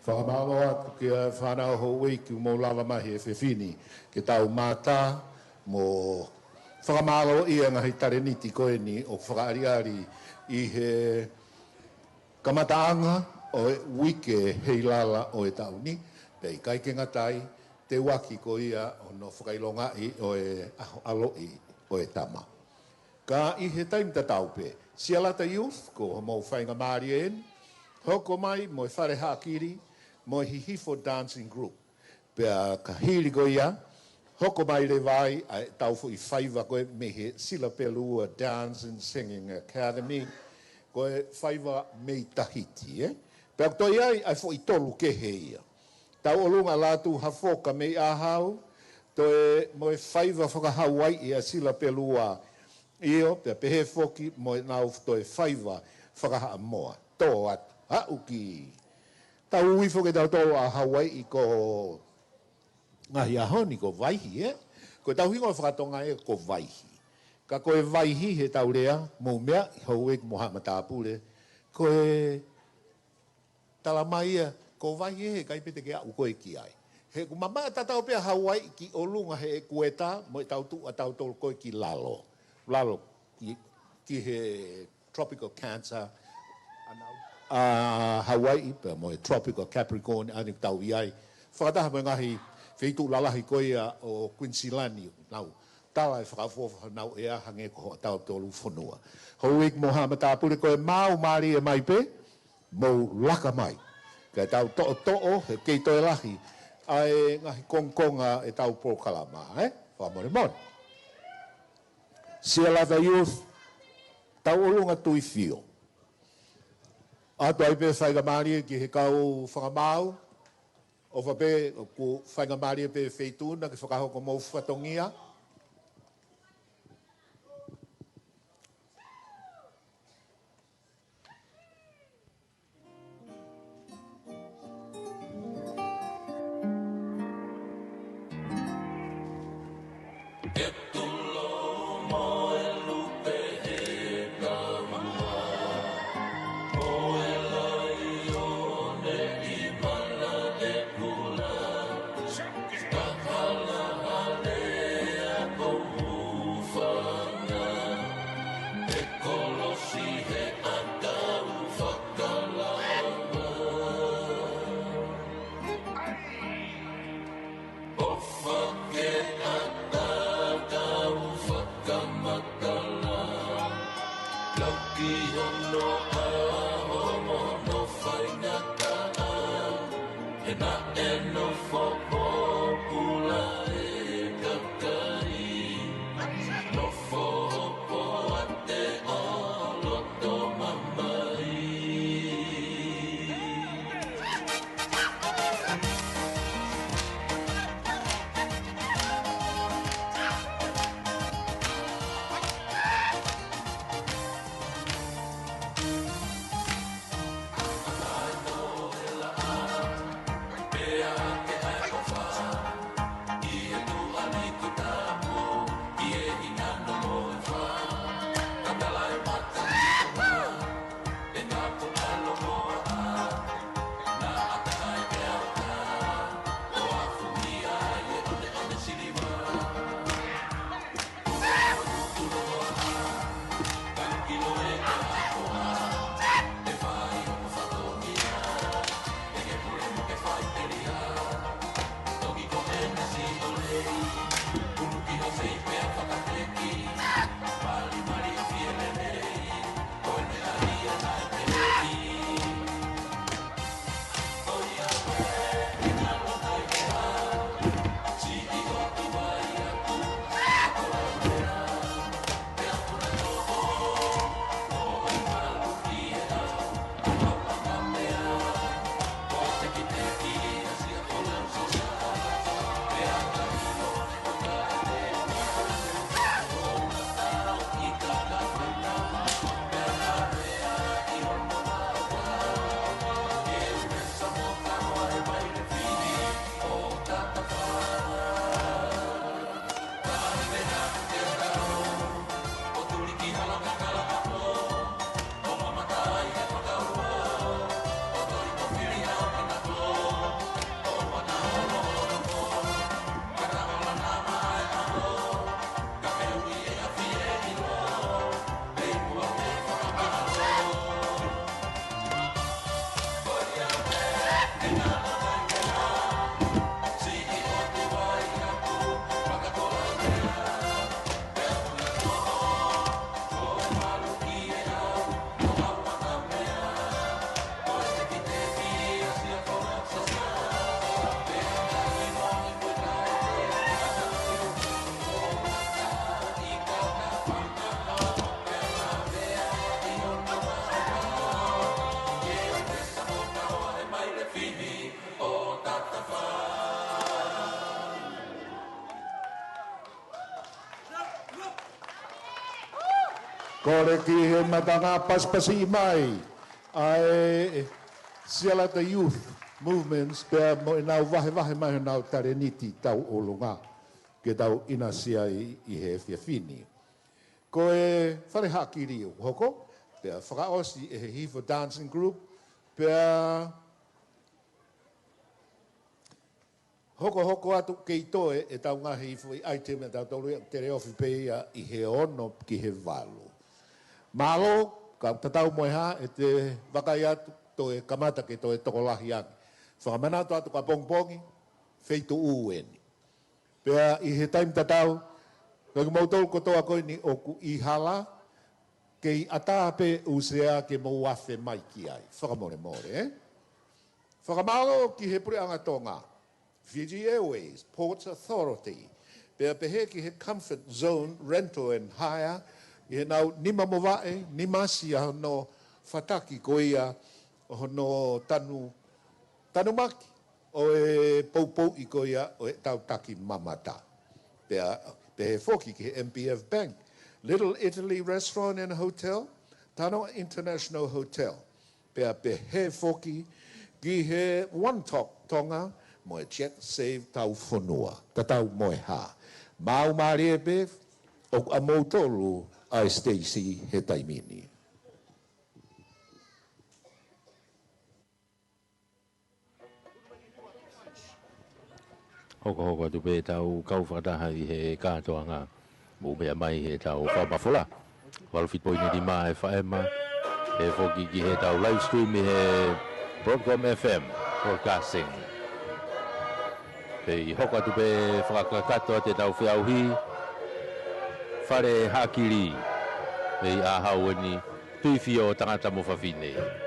A: Whakamalo atu ki a whanau hoi ki mo lava mahi e whiwhini ke tau mata mo whakamalo ia ngahi tareniti koe ni o whakaariari i he kamataanga o e wike Heilala o e tauni pe i kai ke ngatai te waki ko ia o no whakailonga i o e alo i o e tama. Ka i he taim ta taupe, sialata youth ko mo whainga maari en, hoko mai mo e whare hakiri, mo e hihifo dancing group. Pea ka hiri ko ia, hoko mai le vai a taufu i Faiva koe me he sila pelua Dance and Singing Academy, koe Faiva mei Tahiti, eh? Pea toi ai fo i tolu ke he ia. Tau olunga latu hafoka mei ahau, toe mo e Faiva whakahawai i a sila pelua io, pe pehe foki mo e nau toe Faiva whakaha moa. Tō atu, hauki. Tau uifo ke tau tō a Hawaii ko ngahi ahoni ko vaihi, eh? Ko tau hingo FakaTonga e ko vaihi. Ka koe vaihi he tau rea, mou mea, hau e mo Tongatapu le, koe talamaia, ko vaihi he kaipete ke au koe ki ai. He ku mama tatau pia Hawaii ki olunga he e kueta, mo e tau tu a tau tō koe ki lalo. Lalo ki he tropical cancer, Hawaii, pe mo e tropical Capricorn, ane tau iai. Whakataha mo ngahi, wheitu lalahi koea o Quinsilani, nau. Tawa e whakafofa nau ea hange ko tau tolu whanua. Houik mo Tongatapu le koe mau maari e mai pe, mo laka mai. Ka tau to'o, he kei toi lahi, ai ngahi kongkonga e tau pokalama, eh? Whamore mon. Sialata youth, tau olunga tui fio. Ato ai pe whaigamari ki he kau whakamau, o whape ku whaigamari pe wheituna ki whakahoko mou whatongia.
D: Tonga
A: Kore ki he matanga paspasi mai. Ai siala the youth movements pe mo nau vahe mai nau tareniti tau olunga ke tau inasia I he fiafini. Ko e whare hakiri o hoko, pe whakaosi e he hifo dancing group, pe hoko atu kei toe e tau ngā hifo I item e tau tolu te reofi pe ia I he ono ki he walu. Malo, ka tatau moe ha e te wakai atu to e kamata ke to e tokolahi angi. Whakamanato atu ka pongpongi, feitu ueni. Pea I he taim tatau, kaki mautolu kotoa koe ni oku Heilala, kei atape usea ke mauafe mai ki ai. Whakamore more, eh? Whakamalo ki he pure anga Tonga, Fiji Airways, Ports Authority, pea pehe ki he comfort zone, rental and hire, I he nau nima movae, nimasi a no whataki ko ia no tanu maki, o e poupou I ko ia o e tautaki mamata. Pea foki ki he MPF Bank, Little Italy Restaurant and Hotel, Tano International Hotel. Pea pehe foki ki he One Top Tonga, mo e check save tau whanua, tatau moe ha. Mau maari e pe, o a mautolu ai Stacey he taimini.
B: Hoko atu pe tau kau whakataha I he kātoa ngā. Mō mea mai he tau whapawhula. Walfit poini di mai whaema. He whoki ki he tau live stream I he Broadcom FM Broadcasting. Pei hoko atu pe whakakatoa te tau Fe'auahi. Whare hakiri. Pei ahau ni tuifi o Tongatapu whawhine.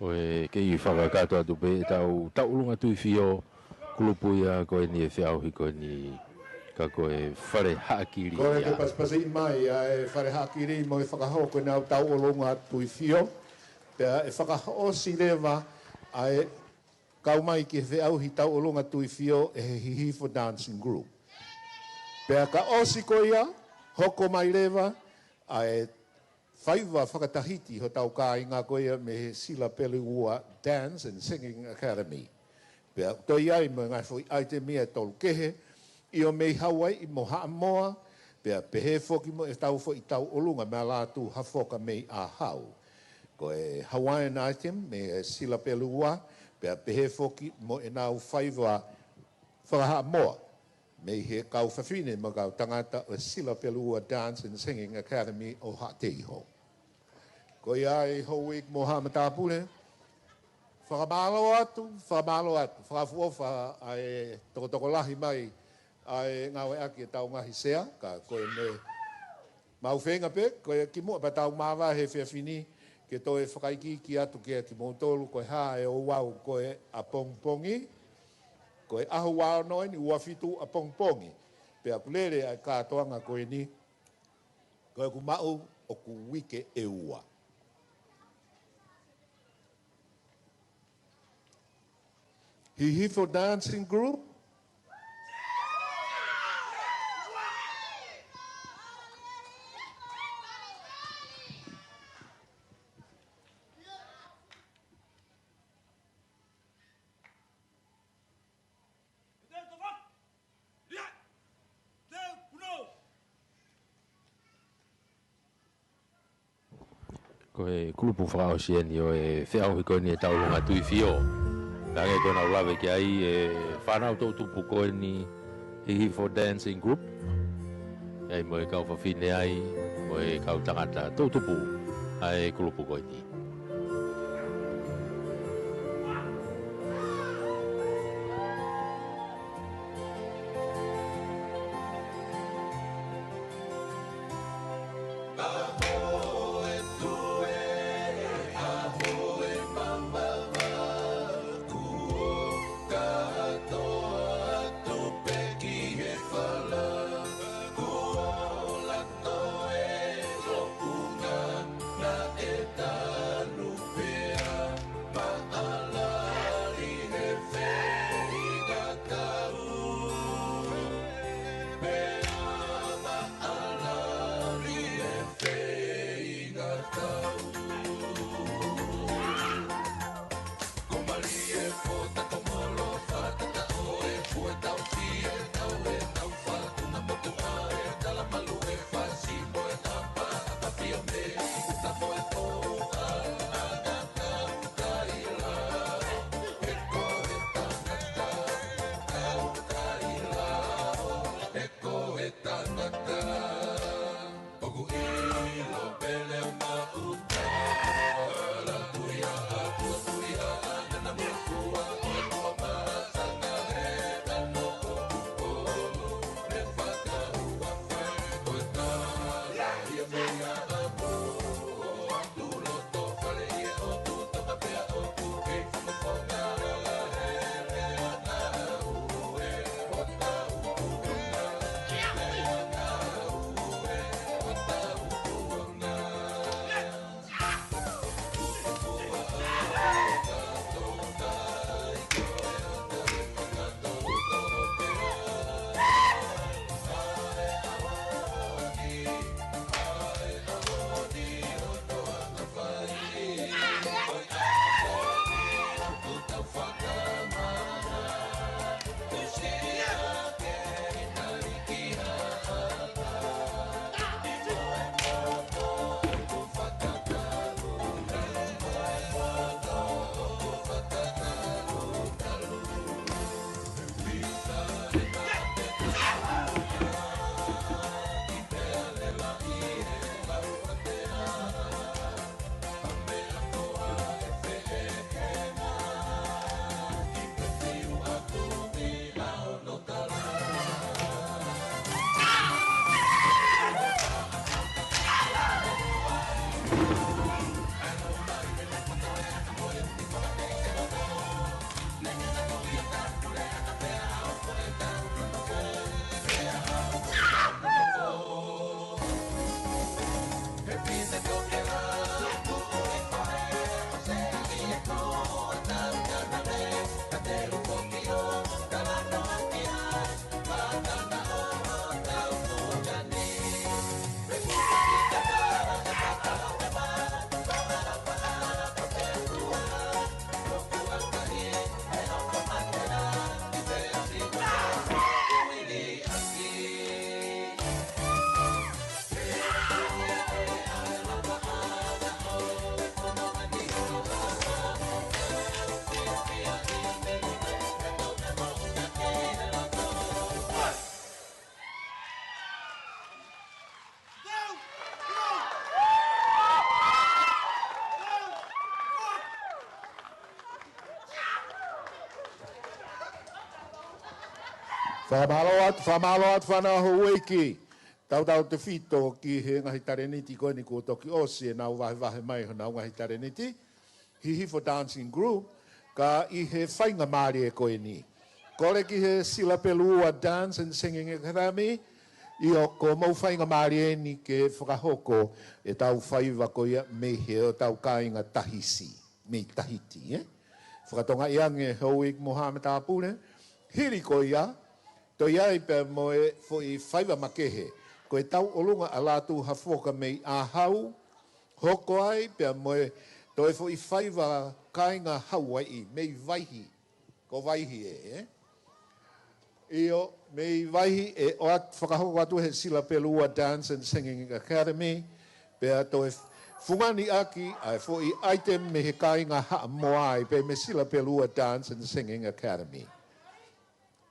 B: Oe kei whakakato atu pe tau taulunga tui whio kulupu ia koe ni e Fe'auahi koe ni ka koe whare hakiri
A: ia. Koe ke paspasi mai e whare hakiri mo e whakaho koe nau taulunga tui whio. Pea e whakahosi rewa ai kau mai ki Fe'auahi taulunga tui whio e he hihifo dancing group. Pea ka osi koe ia Hoko mai lewa, ai Faiva whakatahiti ho tau ka i ngā koea me he sila pele ua Dance and Singing Academy. Pea toi ai mo ngai fwoi ai te mea tolu kehe, i o mei Hawaii i mo haa moa, pea pehe foki mo e tau fwoi tau olunga mea lātu hafoka mei a hau. Ko e Hawaiian item me sila pele ua, pea pehe foki mo e nau Faiva whakahaa moa. Mei he kau whawhine mo kau tangata o sila pele ua Dance and Singing Academy o Hateiho. Ko ia e houik mo hamatapule, whakamalo atu, whakafuofa ai toko lahi mai ai ngawe aki e tau ngahi sea, ka koe me mauwhenga pe, koe ki mua pa tau mawa he whiawhini, ke toe whakaiki ki atu ki ati mōtolu, koe haa e o wau koe a pongpongi, koe ahu wao noini ua fitu a pongpongi, pe a kulere ai kātoanga koe ni, koe ku mau o ku wike e ua. Hihifo dancing group.
B: Ko e kulupu whakaosia ni o e Fe'auahi koe ni e taurunga tui fio. Range koe nau lawe ki ai e whanau tau tupu koe ni Hihi for Dancing Group. Ai mo e kau whawhine ai, mo e kau tangata tau tupu ai kulupu koe ni.
D: Eta
A: Whamalo at whana hoeki. Tau te whito ki he ngahi tareniti koe ni ko toki osi e nau wahe mai hana ngahi tareniti. Hihi for dancing group ka I he whainga maari e koe ni. Kore ki he Sila Pelua Dance and Singing Academy, I o ko mau whainga maari e ni ke whakahoko e tau Faiva koe me he o tau kāinga tahisi, me tahiti. Whakatonga iange hauik Mohamed Apune, hiri koe ia, to iai pe moe fo I Faiva makehe, koe tau olunga a lātu hawhoka me a hau, hoko ai pe moe to e fo I Faiva kāinga hauai, me vaihi, ko vaihi e, Io mei waihi e o at whakahoko atu he Sila Pelua Dance and Singing Academy. Pea to e fungani aki ai fo I item me he kāinga haa moai pe me Sila Pelua Dance and Singing Academy.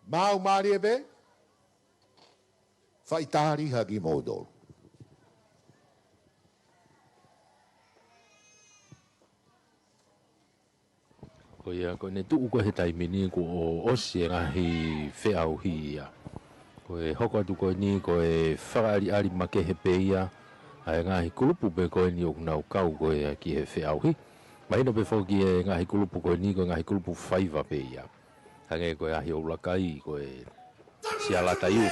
A: Mau maari e be? Whaitari hagi modol.
B: Ko ia ko ne tu ko he taimini ko o osi ngahi Fe'auahi ia. Ko e hoko atu ko ni ko e whakaari make he pe ia. Ai ngahi kulupu pe ko ni o nau kau ko e ki he Fe'auahi. Mahina pe whoki e ngahi kulupu ko ni ko ngahi kulupu Faiva pe ia. Hange ko e ahi o ulakai ko e siala tayu.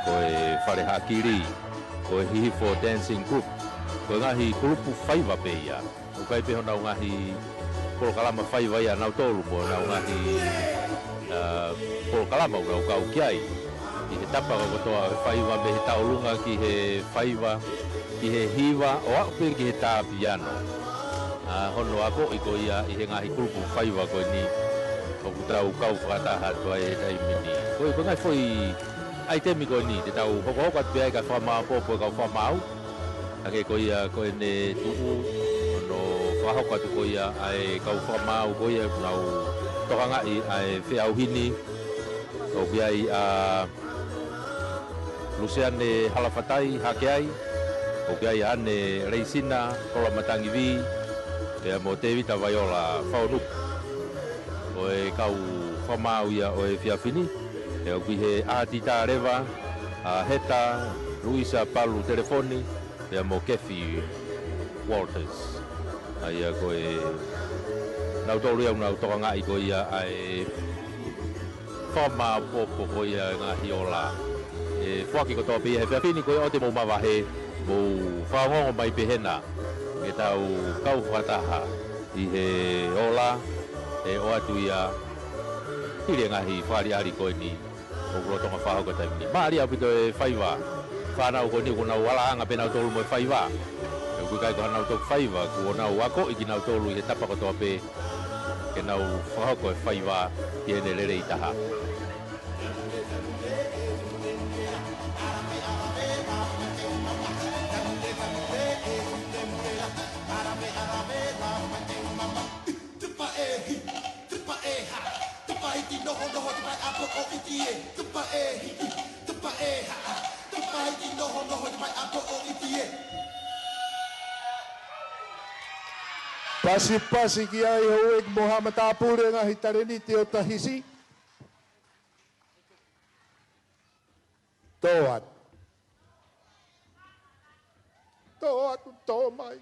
B: Ko e whare hakiri. Ko e hihi for dancing group. Ko e ngahi kulupu Faiva pe ia. Ko kai pe honau ngahi Polo kalama Faiva ia nau tolu mo nau ngahi polo kalama nau kau kiai. I he tapa ka kotoa Faiva me he taulunga ki he Faiva, ki he hiwa o ape ki he tāpiano. Hono ako I ko ia I he ngahi kulupu Faiva ko ni o kutau kau whakataha toa e taimini. Ko ngai foi ai temi ko ni te tau hoko atu ai ka whamau popo ka whamau. Ake ko ia ko ne tuu Wahoko atu ko ia ai kau whamau ko ia nau tokanga ai Fe'auahi ko biai Luciane halafatai hakeai ko biai ane reisina kola matangi vi e mo te vita vaiola faunu o e kau whamau ia o e Fe'auahi e o he atita reva heta Luisa Palu telefoni e mo kefi Walters ai ko e nau tolu ia nau toka ngai ko ia ai whama popo ko ia ngahi ola e whaki ko toa pia he Fe'auahi ko o te mo mawahe mo whangongo mai pehena e tau kau whataha I he ola e o atu ia hiri ngahi whari ari ko ni o kurotonga whahau ko taimini maari au pito e Faiva whanau ko ni ko nau walaanga pe nau tolu mo e Faiva Ko kai ko nau tok Faiva ko nau wako I ki nau tolu he tapa ko toa pe ke nau whahoko e Faiva I ene lere I taha.
A: Pasi ki ai hoek Mohamed Apure ngahi tareniti o tahisi. Toat. Toat to mai.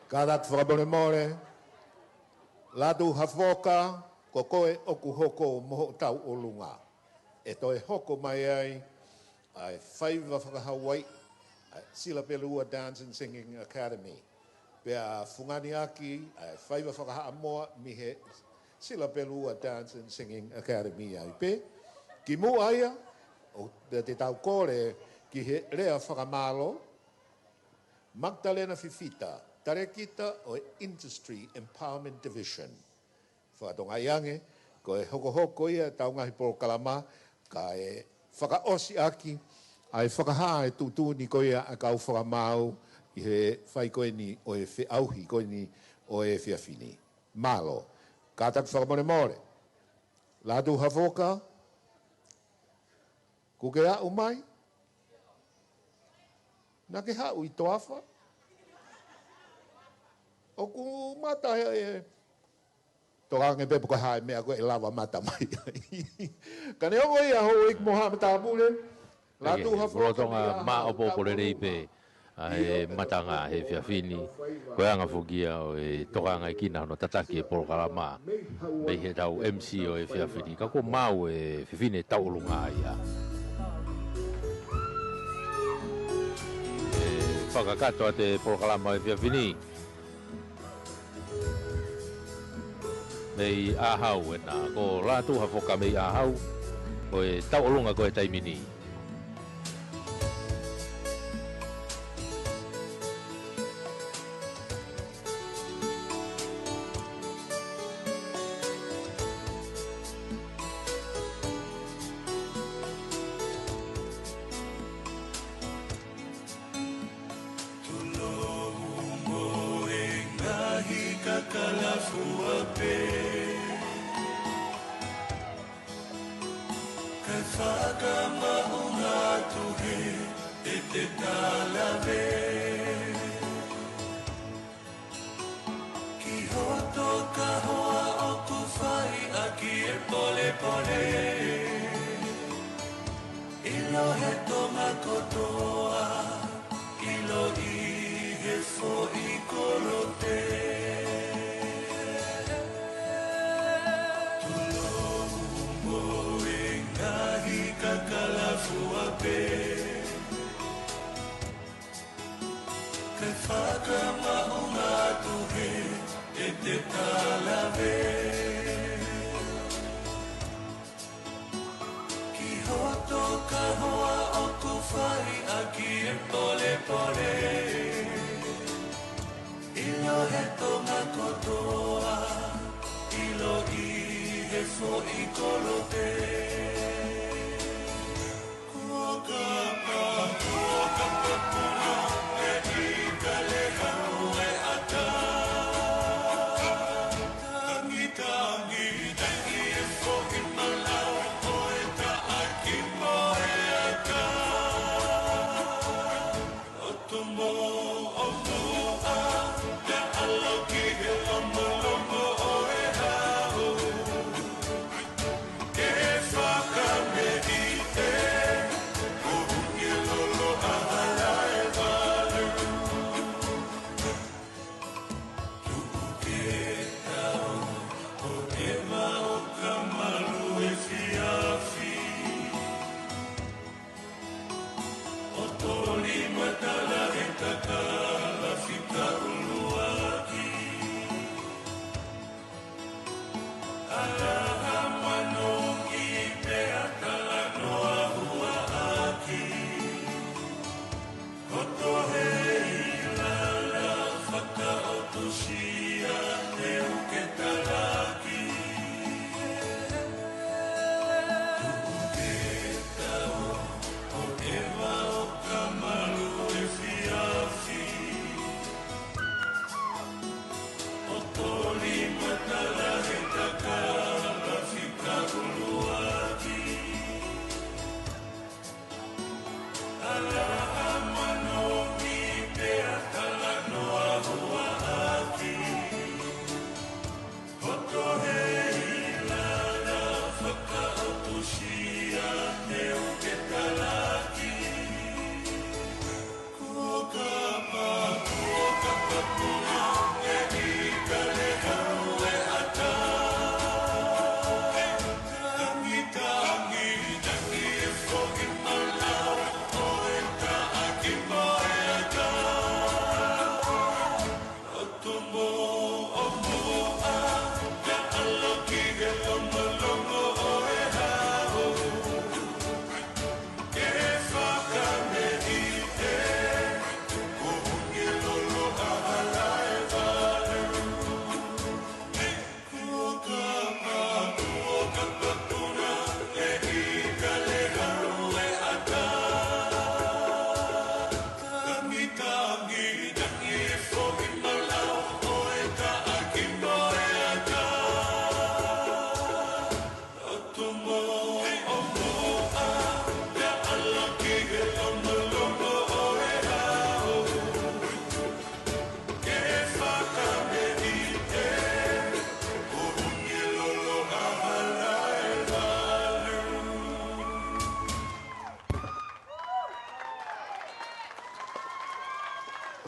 A: Kadat whakabone more. Ladu hawhoka ko koe oku hoko moho tau o lunga. E toi hoko mai ai Faiva whakahawai Sila Pelua Dance and Singing Academy. Pea fungani aki, Faiva whakahamoa mi he Sila Pelua Dance and Singing Academy ai pe. Ki mu aia, o te tau kore ki he rea whakamalo, Magdalena Fifita, tarekita o Industry Empowerment Division. Whakatonga iange, ko e hoko hoko ia tau ngahi polo kalama, ka e whakaosi aki, ai whakaha e tutu ni koe a kau whakamau I he whai koe ni o e Fe'auahi koe ni o e Fe'auahi. Malo. Kātak whakamone more. Lātu hawhoka. Kuke a umai. Nā ke hau I toafa. O ku mata e toka nge pepo ko hai me ko lava mata mai kane o ia ho ik Mohamed Abule la tu ha
B: Broadcom ma opo pole reipe ai matanga he fiafini ko anga fugia o e toka ngai kina no tataki e programa me he tau MC o e fiafini ka ko mau e fifine tau lunga ia Fakakato te programa e fiafini mei ahau e na ko la tu ha foka mei ahau ko e tau lunga ko e taimini
D: If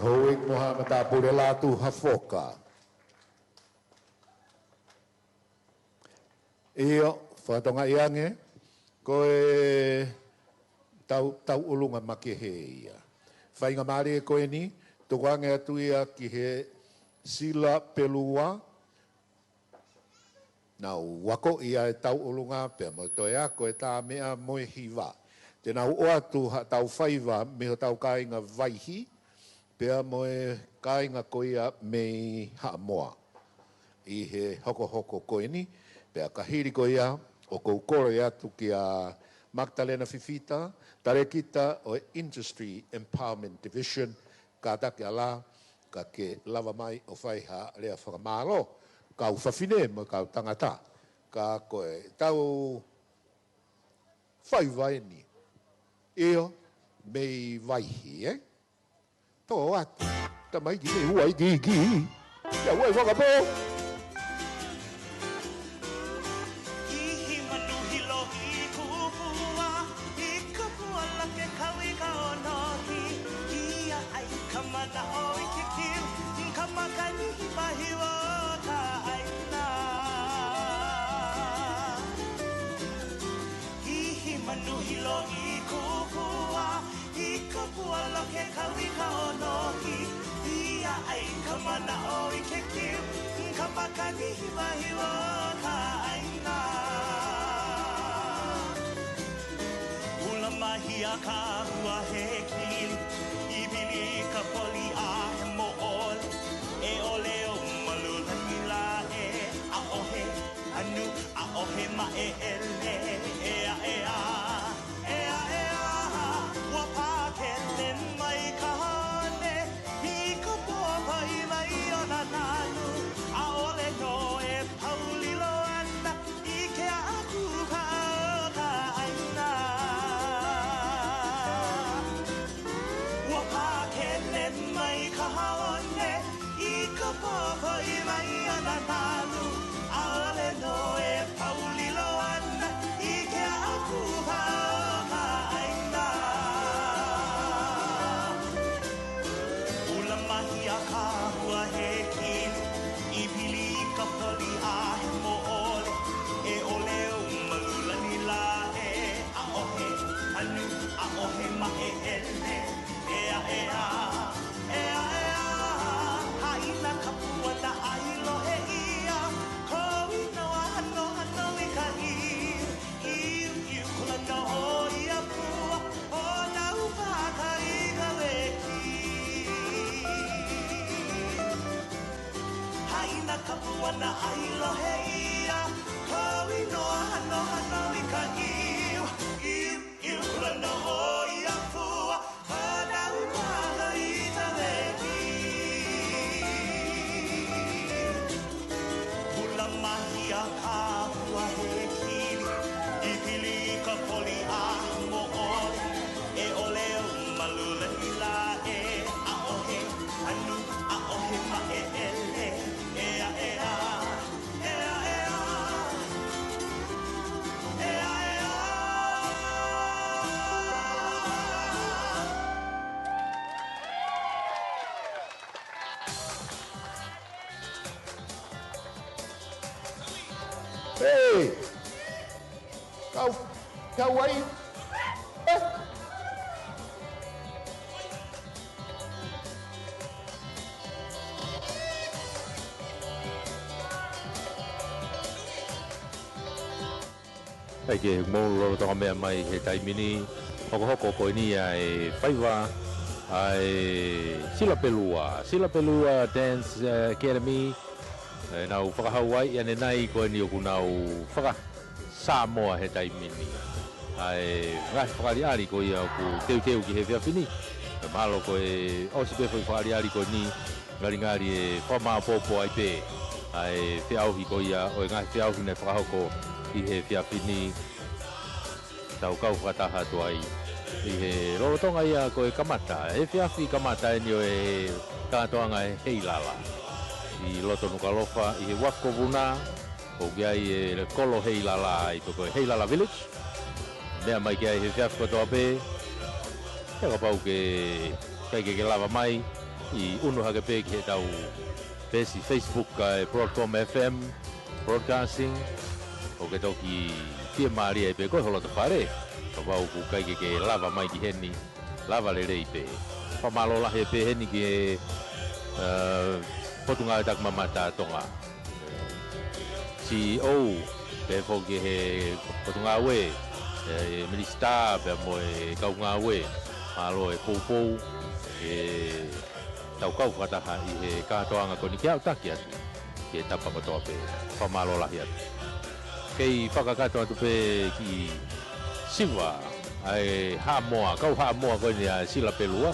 A: Hoik moha mata pure latu hafoka. Io, FakaTonga iange, koe tau ulunga makehe ia. Whainga maari e koe ni, tukuange atu ia ki he sila pelua, nau wako ia e tau ulunga pia mo toea koe tā mea moe hiwa. Te nau o atu tau Faiva me ho tau kāinga vaihi, pia moe kāinga koe ia mei haa moa. I he hoko hoko koe ni, pia ka hiri koe ia, o kou kore atu ki a Magdalena Fifita, tare kita o Industry Empowerment Division, ka take ala, ka ke lava mai o whaiha rea whakamaro, ka u whawhine mo ka u tangata, ka koe tau Faiva ni, eo mei vaihi, Tō atu, ta mai ki me huai ki, ia huai whakapo.
E: Ka hua he kili, I bili ka poli a he mo'ol, e ole o malula ni la e, a ohe anu, a ohe ma e ele, e a, wapa ke le mai ka hane, I ka popa I mai o na nanu, a ole no e paulilo ana, I ke a aku ka aina. Papa I mai ana nanu, ale no e paulilo ana, I ke aku ka aina. Ula mahi a ka hua he kini, I pili ka poli a he mo'ole, e ole o malula ni la e, a ohe anu, a ohe ma e ele, e a. Wana ailo heia, kawi no hano I ka iu kula no hoi a pua, hana upaka I ta leki. Hula mahi a ka hua he kili, I pili ka poli a mo'ole, e ole o malula I la e, a ohe anu, a ohe ma e ele.
A: Hey! Kau wai?
B: Ai ke molo to mea mai he taimini hoko ko ni ai Faiva ai sila pelua dance academy nau whakahauai ane nai ko ni o nau whaka Samoa he taimini ai whakariari ko ia ku teu ki he whiawhini mahalo ko e osipe whakariari ko ni ngari e whamapopo ai pe ai Fe'auahi ko ia o ngai Fe'auahi nei whakahauko I he whiawhini tau kau whakataha tu ai I he rorotonga ia ko e kamata e whiawhi kamata e ni o e katoanga e Heilala I loto Nuku'alofa I he Wharf ko Vuna o kia I e kolo Heilala I ko e Heilala village mea mai kia I he whiawhi ko toa pe kia ka pau ke lava mai I unu hake pe ki he tau pesi Facebook kai Broadcom FM Broadcasting o ke tau ki pia maria pe ko holo te pare o wau ku kai ke lava mai ki heni lava le rei pe pamalo la he pe heni ki potunga tak mamata Tonga CEO pe fo ki he potunga we Minista pe mo kaunga we malo e pou tau kau kataha i he katoanga koni kia utaki atu ke tapa katoa pe pamalo lahi atu kei whakakato atu pe ki siwa ai hamoa kau hamoa koni a sila pelua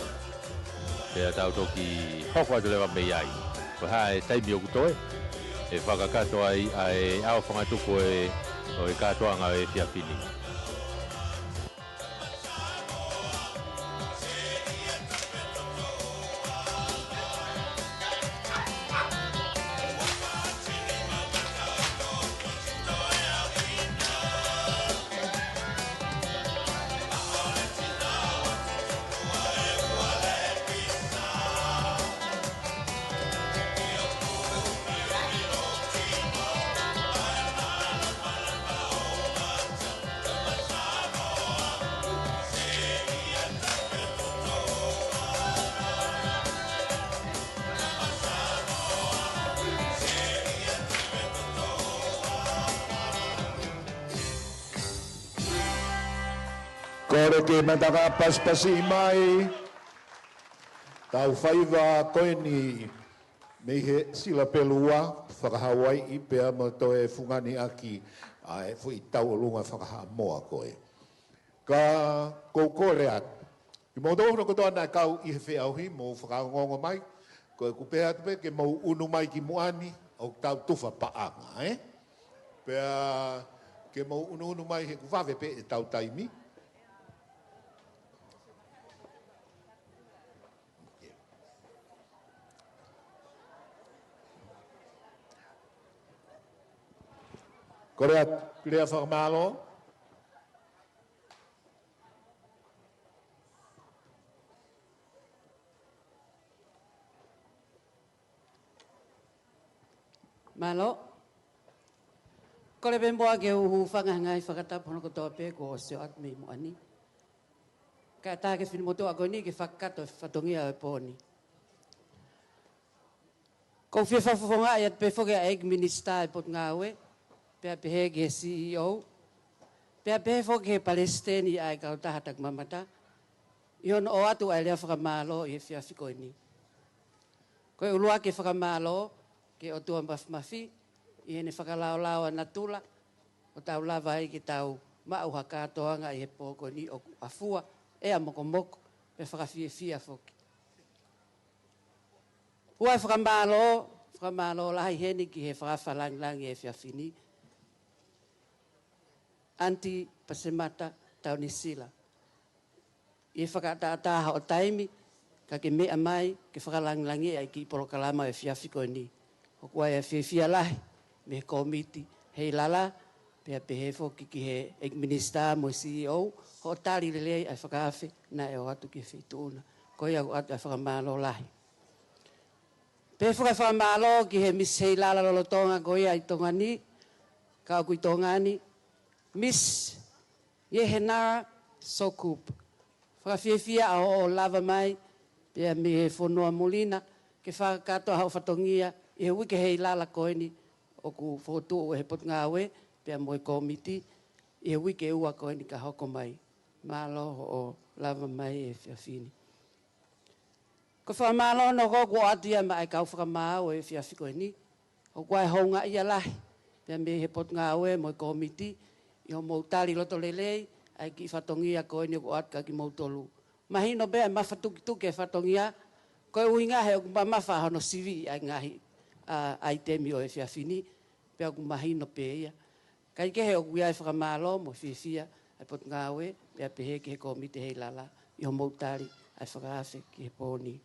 B: pe tau toki hoko atu lewa mei ai ko hae taimi o kutoe e whakakato ai au whangatuko o e katoanga e fiapini
A: Kore ke mataka paspasi mai. Tau Faiva koe ni mei he sila pelua whakahawai i pea mo toe fungani aki ai fui tau olunga whakahamoa koe. Ka kou kore at. I mo tohono kotoa nai kau i he Fe'auahi mo whakangongo mai. Koe kupea atu pe ke mo unu mai ki muani o tau tufa paanga. Pea ke mo unu mai he kuwhawe pe e tau taimi. Korea Korea Formalo.
F: Malo. Kole bemboa ke uhu whangangai whakatapu no kotoa pe ko seo at mei moani. Ka tā ke whinumoto a koni ke whakato whatongia e pōni. Ko whia whawhonga i at pe whoke a egg minister e pot ngāwe. Pea pehe ke CEO. Pea pehe whoke he Palestini ai kau tahatak mamata. Ion o atu ai lea whakamalo i he whiawhiko ni. Koe ulua ke whakamalo ke o tua mafi. I hene whakalao na tula. O tau lava ai ke tau mauha katoanga i he pōko ni o afua. Ea moko moko. Pe whakawhia whoke. Ua whakamalo lahi heni ki he whakawhalang e whiawhini. Anti Pasemata tau ni sila. I whakataataha o taimi, ka ke mea mai, ke whakalanglangi ai ki polokalama e whiawhiko ni. O kua e whiawhia lahi, me he komiti Heilala, pea pehe whoki ki he minister mo CEO, ho tari lelei ai whakawhi, na e o atu ki whituuna. Koe au atu ai whakamalo lahi. Pehe whakamalo ki he Miss Heilala lolotonga koe ai Tongani, ka au kui Tongani, Miss Yehenara Sokup. Whakawhiawhia a o lava mai, pia me he whonua mulina, ke whakatoa hau whatongia, i he wike Heilala koeni, o ku whotu o he pot ngāwe, pia moe komiti, i he wike ua koeni ka hoko mai. Malo o lava mai e whiawhini. Ko whamalo no koku o atia ma ai kau whakamao e whiawhiko ni, o kua e honga ia lahi, pia me he pot ngāwe moe komiti, i ho moutari loto lelei, ai ki whatongia koe ni o atka ki moutolu. Mahino bea mawhatuki e whatongia, koe uinga he o kumawha hono sivi ai ngahi ai temi o e whiawhini, pea o kumahino pēia. Kai ke he o kuia e whakamalo mo whiawhia, ai pot ngāwe, pea pehe ki he komite Heilala, i ho moutari ai whakawhi ki he pōni.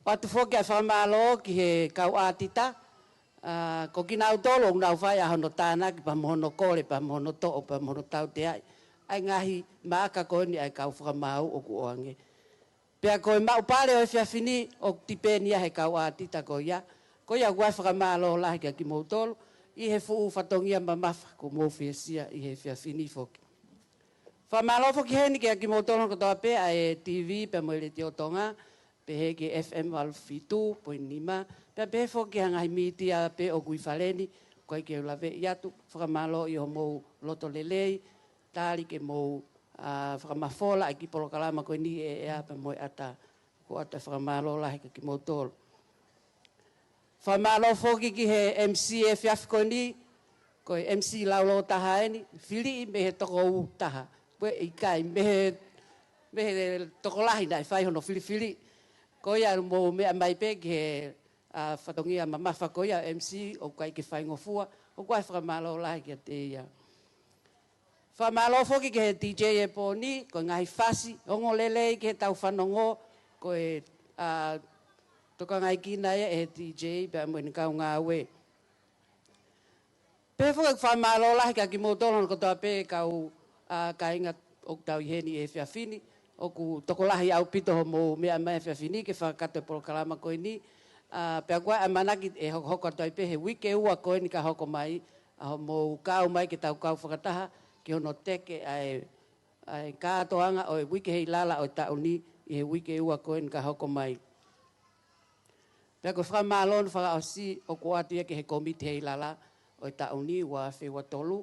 F: O atu whoke ai whakamalo ki he kau ātita, ko ki nau tolo nau whai a hono tāna ki pa mohono kore, pa mohono to'o, pa mohono tau te ai. Ai ngahi maaka koni ai kau whakamau o ku oange. Pea koe maupare o e whiawhini o tipenia he kau ātita ko ia. Ko ia guai whakamalo lahi kia ki mautolo. I he fuu whatongia mamafa ko mōwhiesia i he whiawhini foki. Whamalo foki heni kia ki mautolo ko toa pea e TV pe moere te o Tonga. Pe he ke FM alfitu poinima. Pea pe foki hangai miti a pe o gui whaleni. Koe ke ulawe i atu. Whakamalo i ho mou loto lelei. Tāri ke mou whakamafola ai ki polokalama koe ni e apa moe ata ko ata whakamalo lahi ka ki mautolo. Whamalo foki ki he MC e whiawhi koe ni, koe MC laulo taha eni, whili me he toko u taha. Pue i kai me he toko lahi nai whai hono whili. Koe ia mo mea mai pe ki he whatongia mamafa koe ia MC o kai ke whai ngofua, o kai whakamalo lahi ki a te ia. Whamalo foki ke he DJ e pōni, koe ngahi whasi, ongo lelei ke he tau whanongo, koe toka ngai kina e he DJ, pēr mweni kau ngā ue. Pē foki whamalo lahi ka ki mōtono ko toa pē kau ka inga o tau i heni e whiawhini, o ku toko lahi au pito ho mō mea mai whiawhini, ke whakato e polokalama koe ni. Pēr koe a manaki e hoko tau i pē he wike ua koe ni ka hoko mai, ho mō kau mai ke tau kau whakataha, ki hono teke ai kātoanga o e wike Heilala o tauni i he wike ua koe ni ka hoko mai. Pea koe whakamālonu whakaosi o kuatia ki he komiti Heilala o tauni wa Faiva tolu.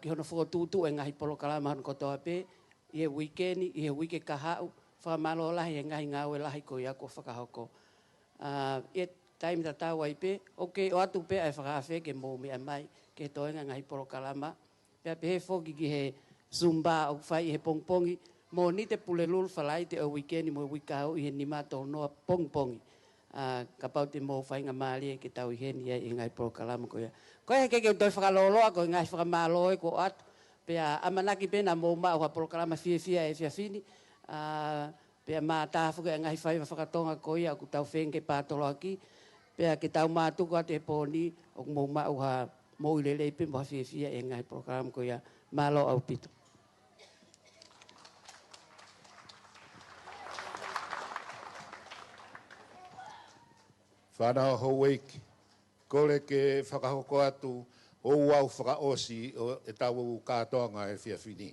F: Ki hono whakatūtu e ngahi polokalama hano kotoa pē. I he wike ni, i he wike kahau. Whakamālo lahi e ngahi ngāwe lahi koe ako whakahoko. E taimi tatau ai pē. O atu pē ai whakawhe ke mō mea mai ke toenga ngahi polokalama. Pea pehe foki ki he zumba o whai he pongpongi. Mō ni te pule lulu whalai te o weekendi mo wikau i he nima tō noa pongpongi. Ka pau te mō whainga maali e ke tau i heni e ngai polokalama ko ia. Koe he keke utoi whakaloloa ko ngai whakamaloe ko atu. Pea amanaki pena mō mau ha polokalama fia e whiawhini. Pea mā tāwhuka e ngai Faiva FakaTonga ko ia ku tau whenge pātolo aki. Pea ke tau mātuku ate he pōni o mō mau ha mō ilelei pe mō fia e ngai program ko ia malo au pito.
A: Whanau haueiki, kore ke whakahoko atu o wau whakaosi o e tau kātoanga e whiawhini.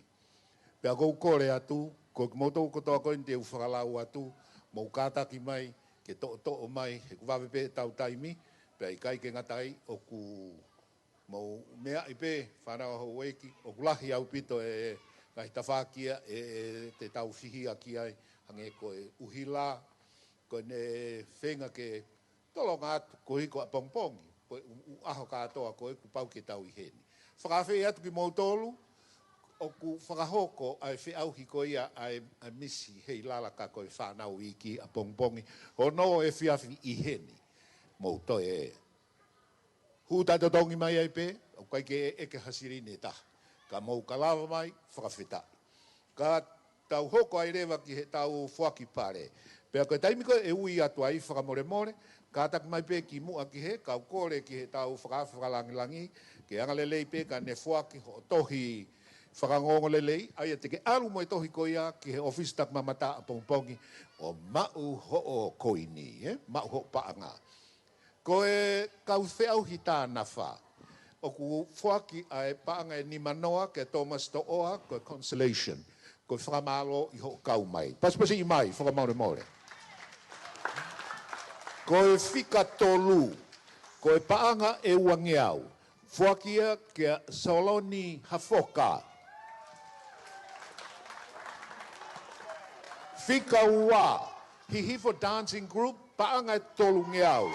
A: Pea kou kore atu, ko motou kotoa koe te u whakalau atu, mō kātaki mai, ke to'o mai, he kuwawepe e tau taimi, pea i kai ke ngatai o ku mau mea i pē, whanau haueiki, o kulahi au pito e ngai tawhakia e te tau whihi aki ai, hange koe uhila, koe ne whenga ke tolonga atu, ko hiko a pongpongi, koe aho kātoa koe ku pau ke tau i heni. Whakawhi atu ki mautolu, o ku whakahoko ai Fe'auahi koe ia ai misi Heilala ka koe whanau iki a pongpongi, o no e whiawhi i heni, mautoe e. Hūtata tongi mai ai pē, o kai ke eke hasiri ne taha. Ka mau kalawa mai, whakawhitai. Ka tau hoko ai rewa ki he tau whaki pare. Pea koe taimi koe e ui atu ai whakamore, ka tak mai pē ki mua ki he, ka ukore ki he tau whakalangilangi, ke angalelei pē ka ne whaki ho tohi whakangongo lelei, ai a teke alu mo e tohi koia ki he office tak mamata a pongpongi, o mau ho o koini, mau ho paanga. Ko e kau Fe'auahi tāna wha. O ku whaki ai paanga e ni manoa ke Thomas To'oa, ko Consolation. Ko whakamalo i ho kau mai. Pasipasi i mai, whakamaure. Ko e FakaTolu, ko e paanga e wangiau. Whakia ke Soloni Hafoka. Whikaua, Hihifo Dancing Group, paanga e tolu ngeau.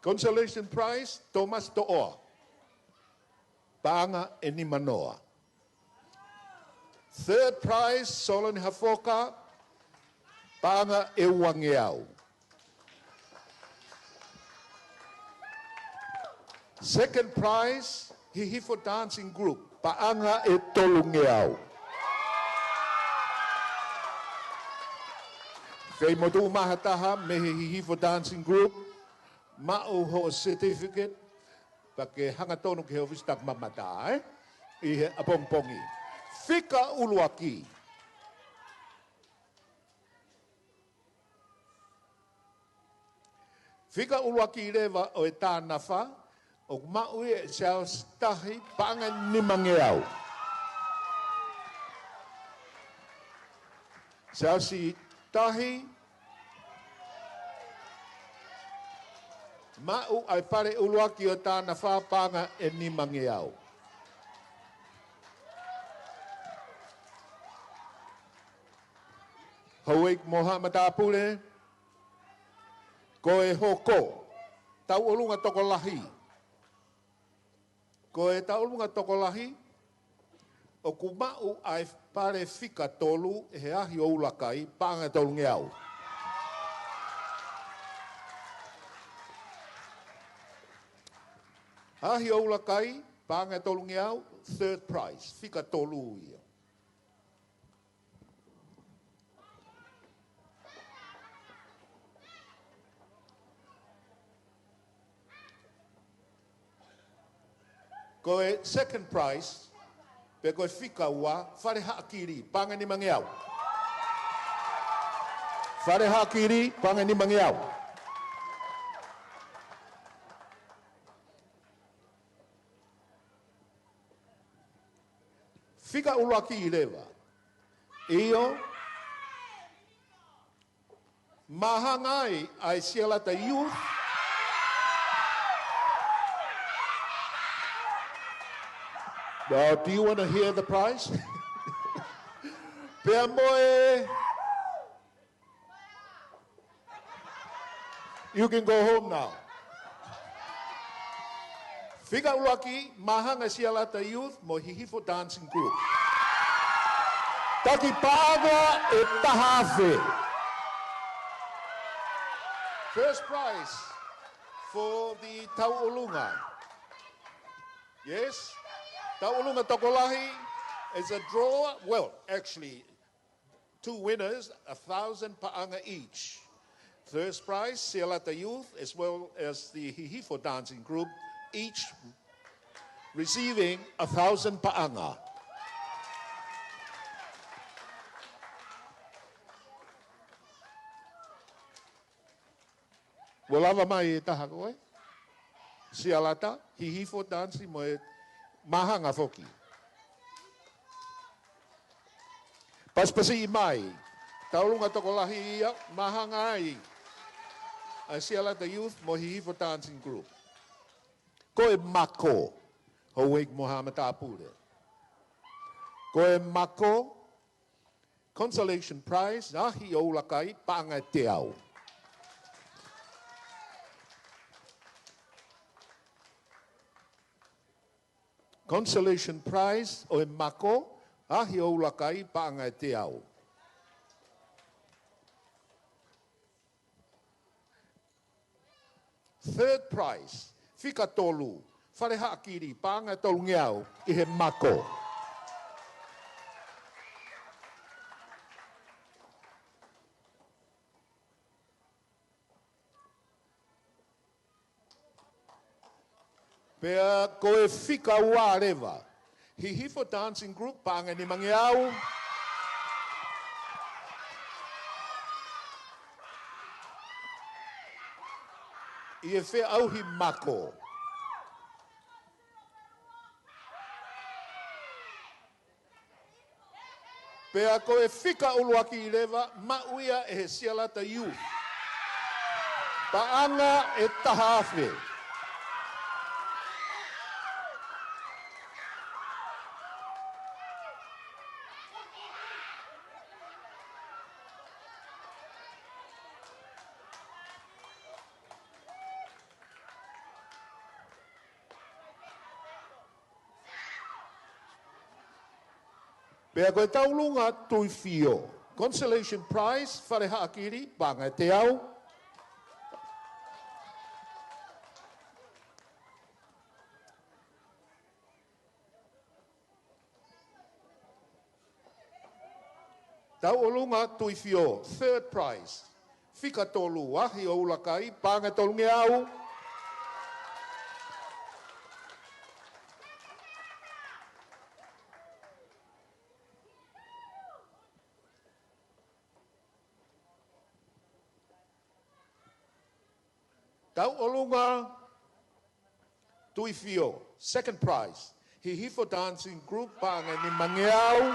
A: Consolation Prize, Thomas To'oa. Paanga e ni manoa. Third prize, Solon Hafoka. Paanga e wangeau. Second prize, hihifo dancing group, paanga e tolu ngeau. Kei motu mahataha me hihifo dancing group, ma'u ho certificate, pake hangatonu ke hovis tak mamata, i apongpongi. Fika uluaki. Fika uluaki lewa o e tānafa, o ma'u e siao stahi panga nimangeau. Siao si tahi, ma'u ai pare uluaki o tānafa panga e nimangeau. Hauik Tongatapu le, ko e hoko, tau olunga tokolahi. Ko e tau olunga tokolahi, o kumau ai pare fika tolu e he ahi o ulakai, panga tolu ngeau. Ahi o ulakai, panga tolu ngeau, third prize, fika tolu ia. Ko e second prize, pe ko e fika ua, whare haakiri, panga ni mangeau. Whare haakiri, panga ni mangeau. Fika uluaki I lewa. Iyo, mahangai ai sialata youth, Well, do you want to hear the prize? Pea moe. You can go home now. Fika uluaki, mahanga sialata youth, mo hihifo dancing group. Taki paga e tahafe. First prize for the Tau'olunga. Yes? Tau'olunga Tokolahi is a draw. Well, actually, 2 winners, 1,000 pa'anga each. First prize, Sialata Youth, as well as the Hihifo Dancing Group, each receiving 1,000 pa'anga. Walava mai taha koe. Sialata, Hihifo Dancing, mo mahanga foki. Paspasi mai, taulunga tokolahi ia, mahanga ai. Sialata Youth, mo Hihifo Dancing Group. Koe mako, hauik Tongatapu. Koe mako, consolation prize, ahi o lakai, panga te au. Consolation prize o mako, ahi o lakai, panga te au. Third prize, fika tolu, whare haakiri, panga tolu ngeau, I he mako. Pea koe fika ua rewa. Hihifo Dancing Group, panga ni mangeau. I e Fe'auahi mako. Pea koe fika uluaki I rewa, mauia e he Sialata Youth. Paanga e tahafe. Pea koe taulunga tui fio. Consolation prize, whare haakiri, panga te au. Tau olunga tui fio, third prize. Fika tolu wahi o ulakai, panga tolu ngeau. Tau olunga tui fio, second prize. Hihifo dancing group, panga ni mangeau.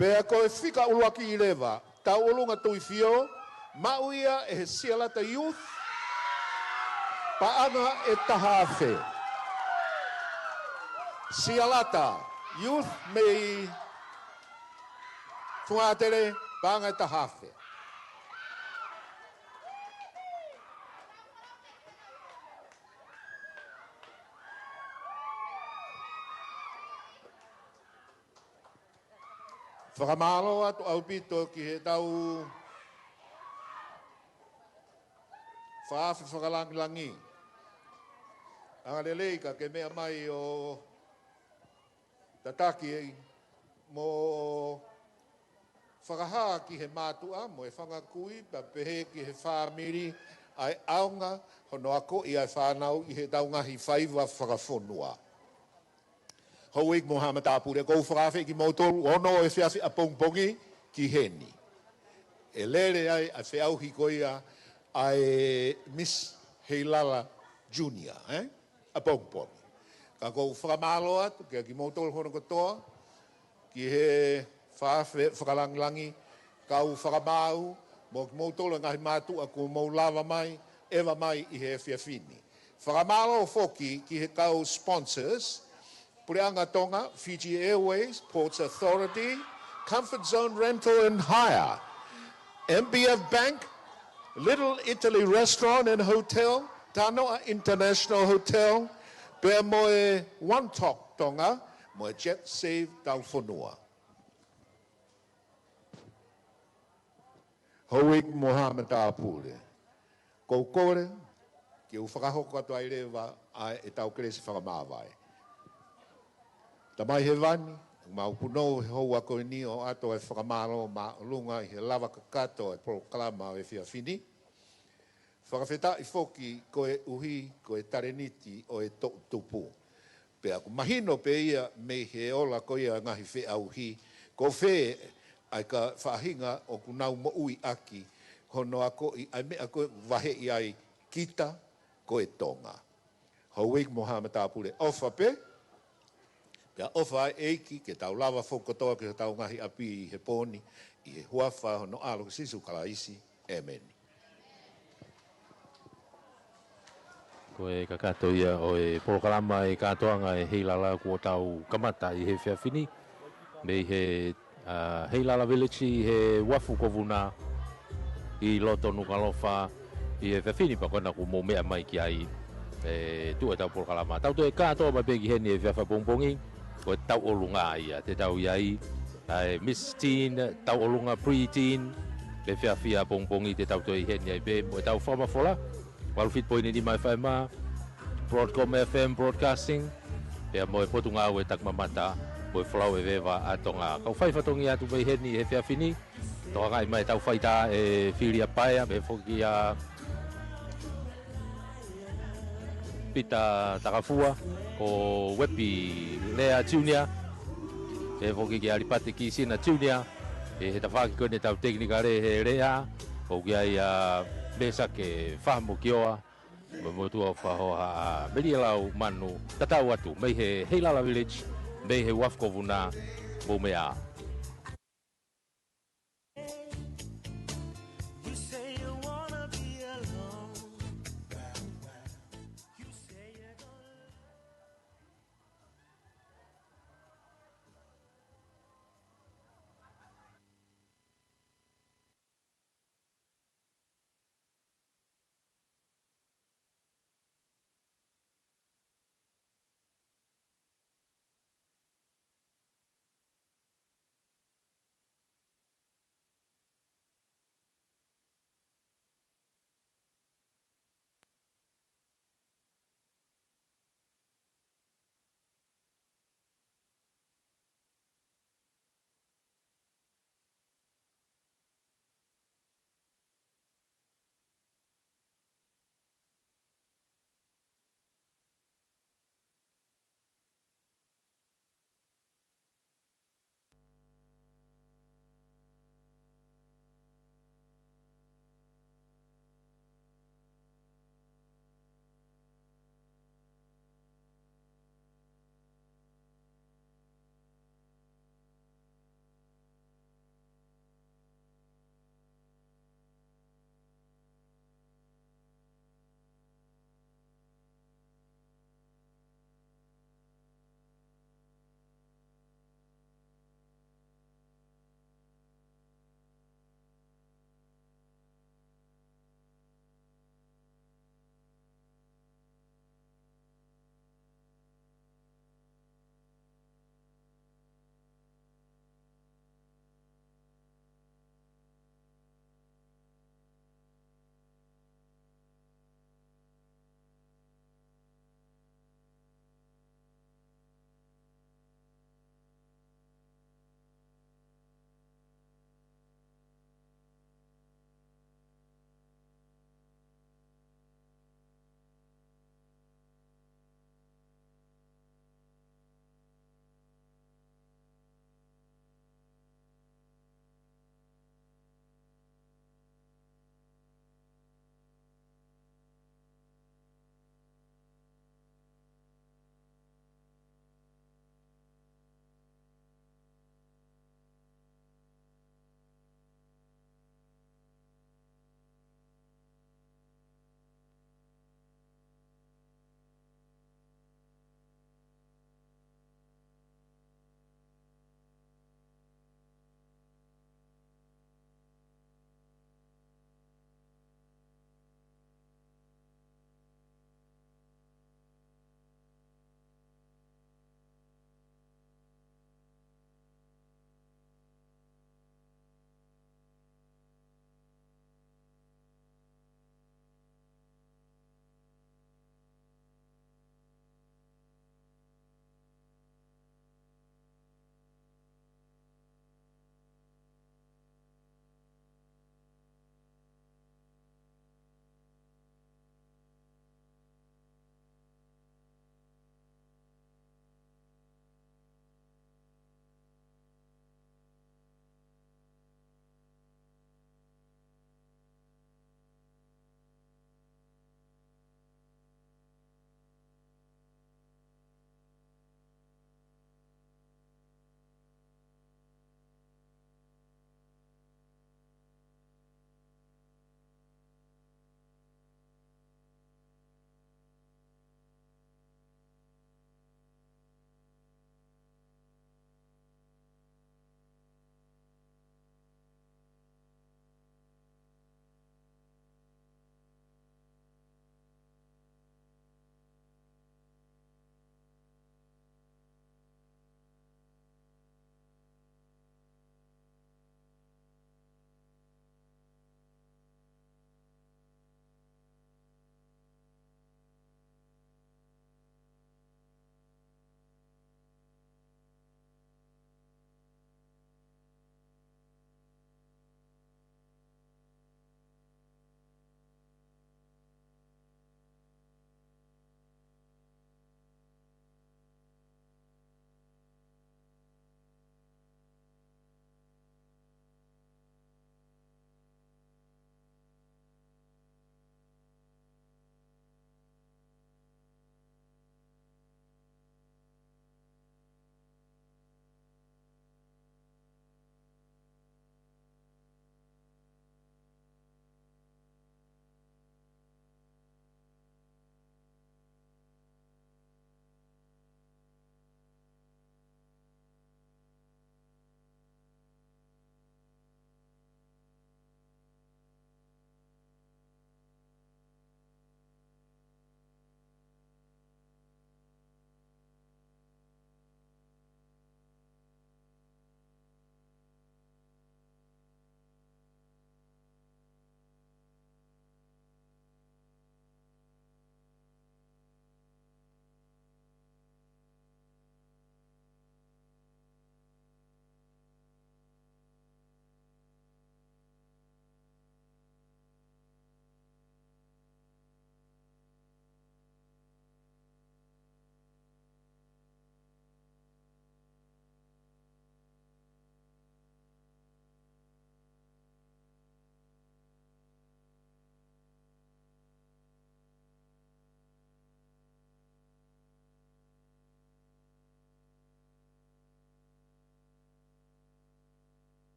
A: Pea koe fika uluaki I lewa, tau olunga tui fio, mauia e he Heilala youth, paanga e tahawhe. Heilala youth mei tuatere paanga e tahawhe. Whakamalo atu au pito ki he tau whaafi whakalangilangi. Anga leleika ke mea mai o tataki mo whakaha ki he mātua, mo e whangakui, pa pehe ki he whamiri ai aunga hono ako I ai whanau I he taungahi Faiva whakawhonua. Hauik Mohamed Apure, kou whakawhi ki mautoru, ono e whiawhi a pongpongi ki heni. E lere ai a Fe'auahi koia ai Miss Heilala Junior, a pongpongi. Ka kou whakamalo atu, kia ki mautoru hono katoa, ki he whakalangilangi, kau whakamau, mo ki mautoru ngahi mātu a kou mau lava mai, ewa mai I he whiawhini. Whakamalo foki ki he kau sponsors, Tonga, Fiji Airways, Ports Authority, Comfort Zone Rental and Hire, MBF Bank, Little Italy Restaurant and Hotel, Tanoa International Hotel, Pea moe One Talk Tonga, moe Jet Save Tauwhanua. Hauik Mohamed Apure, kou kore, ki u whakahoko atu ai rewa ai e tau keresi whakamawai. Ta mai he wani, mau puno he hou a koe ni o ato e whakamaro ma lunga I he lava kakato e proklama e whiawhini. Whakawheta I whoki koe uhi, koe tareniti o e tupu. Pea ku mahino pe ia me he ola koe a ngahi Fe'auahi, ko whe ai ka whahinga o kunau mo ui aki, hono ako I ai mea koe wahe I ai kita koe Tonga. Hauik Mohamed Apure, ofa pe, Pea ofa eiki ke tau lava whokotoa ke tau ngahi api I he poni, I he huafa hono alo ke sisu kalaisi. Amen.
B: Koe ka kato ia o e polokalama e katoanga e Heilala kua tau kamata I he whiawhini. Me he Heilala village I he Wharf ko Vuna, I loto Nuku'alofa, I he whiawhini pa kona ku mō mea mai ki ai tu e tau polokalama. Tau to e katoa mai pegi heni e whiawha pongpongi, ko tau olunga ia, te tau iai, Miss Teen, tau olunga pre-teen, pe whiawhia pongpongi te tau to I heni ai pe, mo e tau whamafola, walufit poini ni mai whaima, Broadcom FM Broadcasting, pea mo e potunga au e takmamata, mo e whalau e vewa a Tonga. Kau FakaTonga atu mai heni he whiawhini, toa ngai mai tau whaita e whiria paia, me whoki a Pita Takafua, o Wepi Lea Junior, e whoki ki aripate ki sina Junior, e he tawhaki koe ne tau teknika re he rea, o ki ai a mesa ke whahamo ki oa, mo tua whahoha a Merialau Manu, tatau atu, mei he Heilala Village, mei he Wharf ko Vuna, mo mea.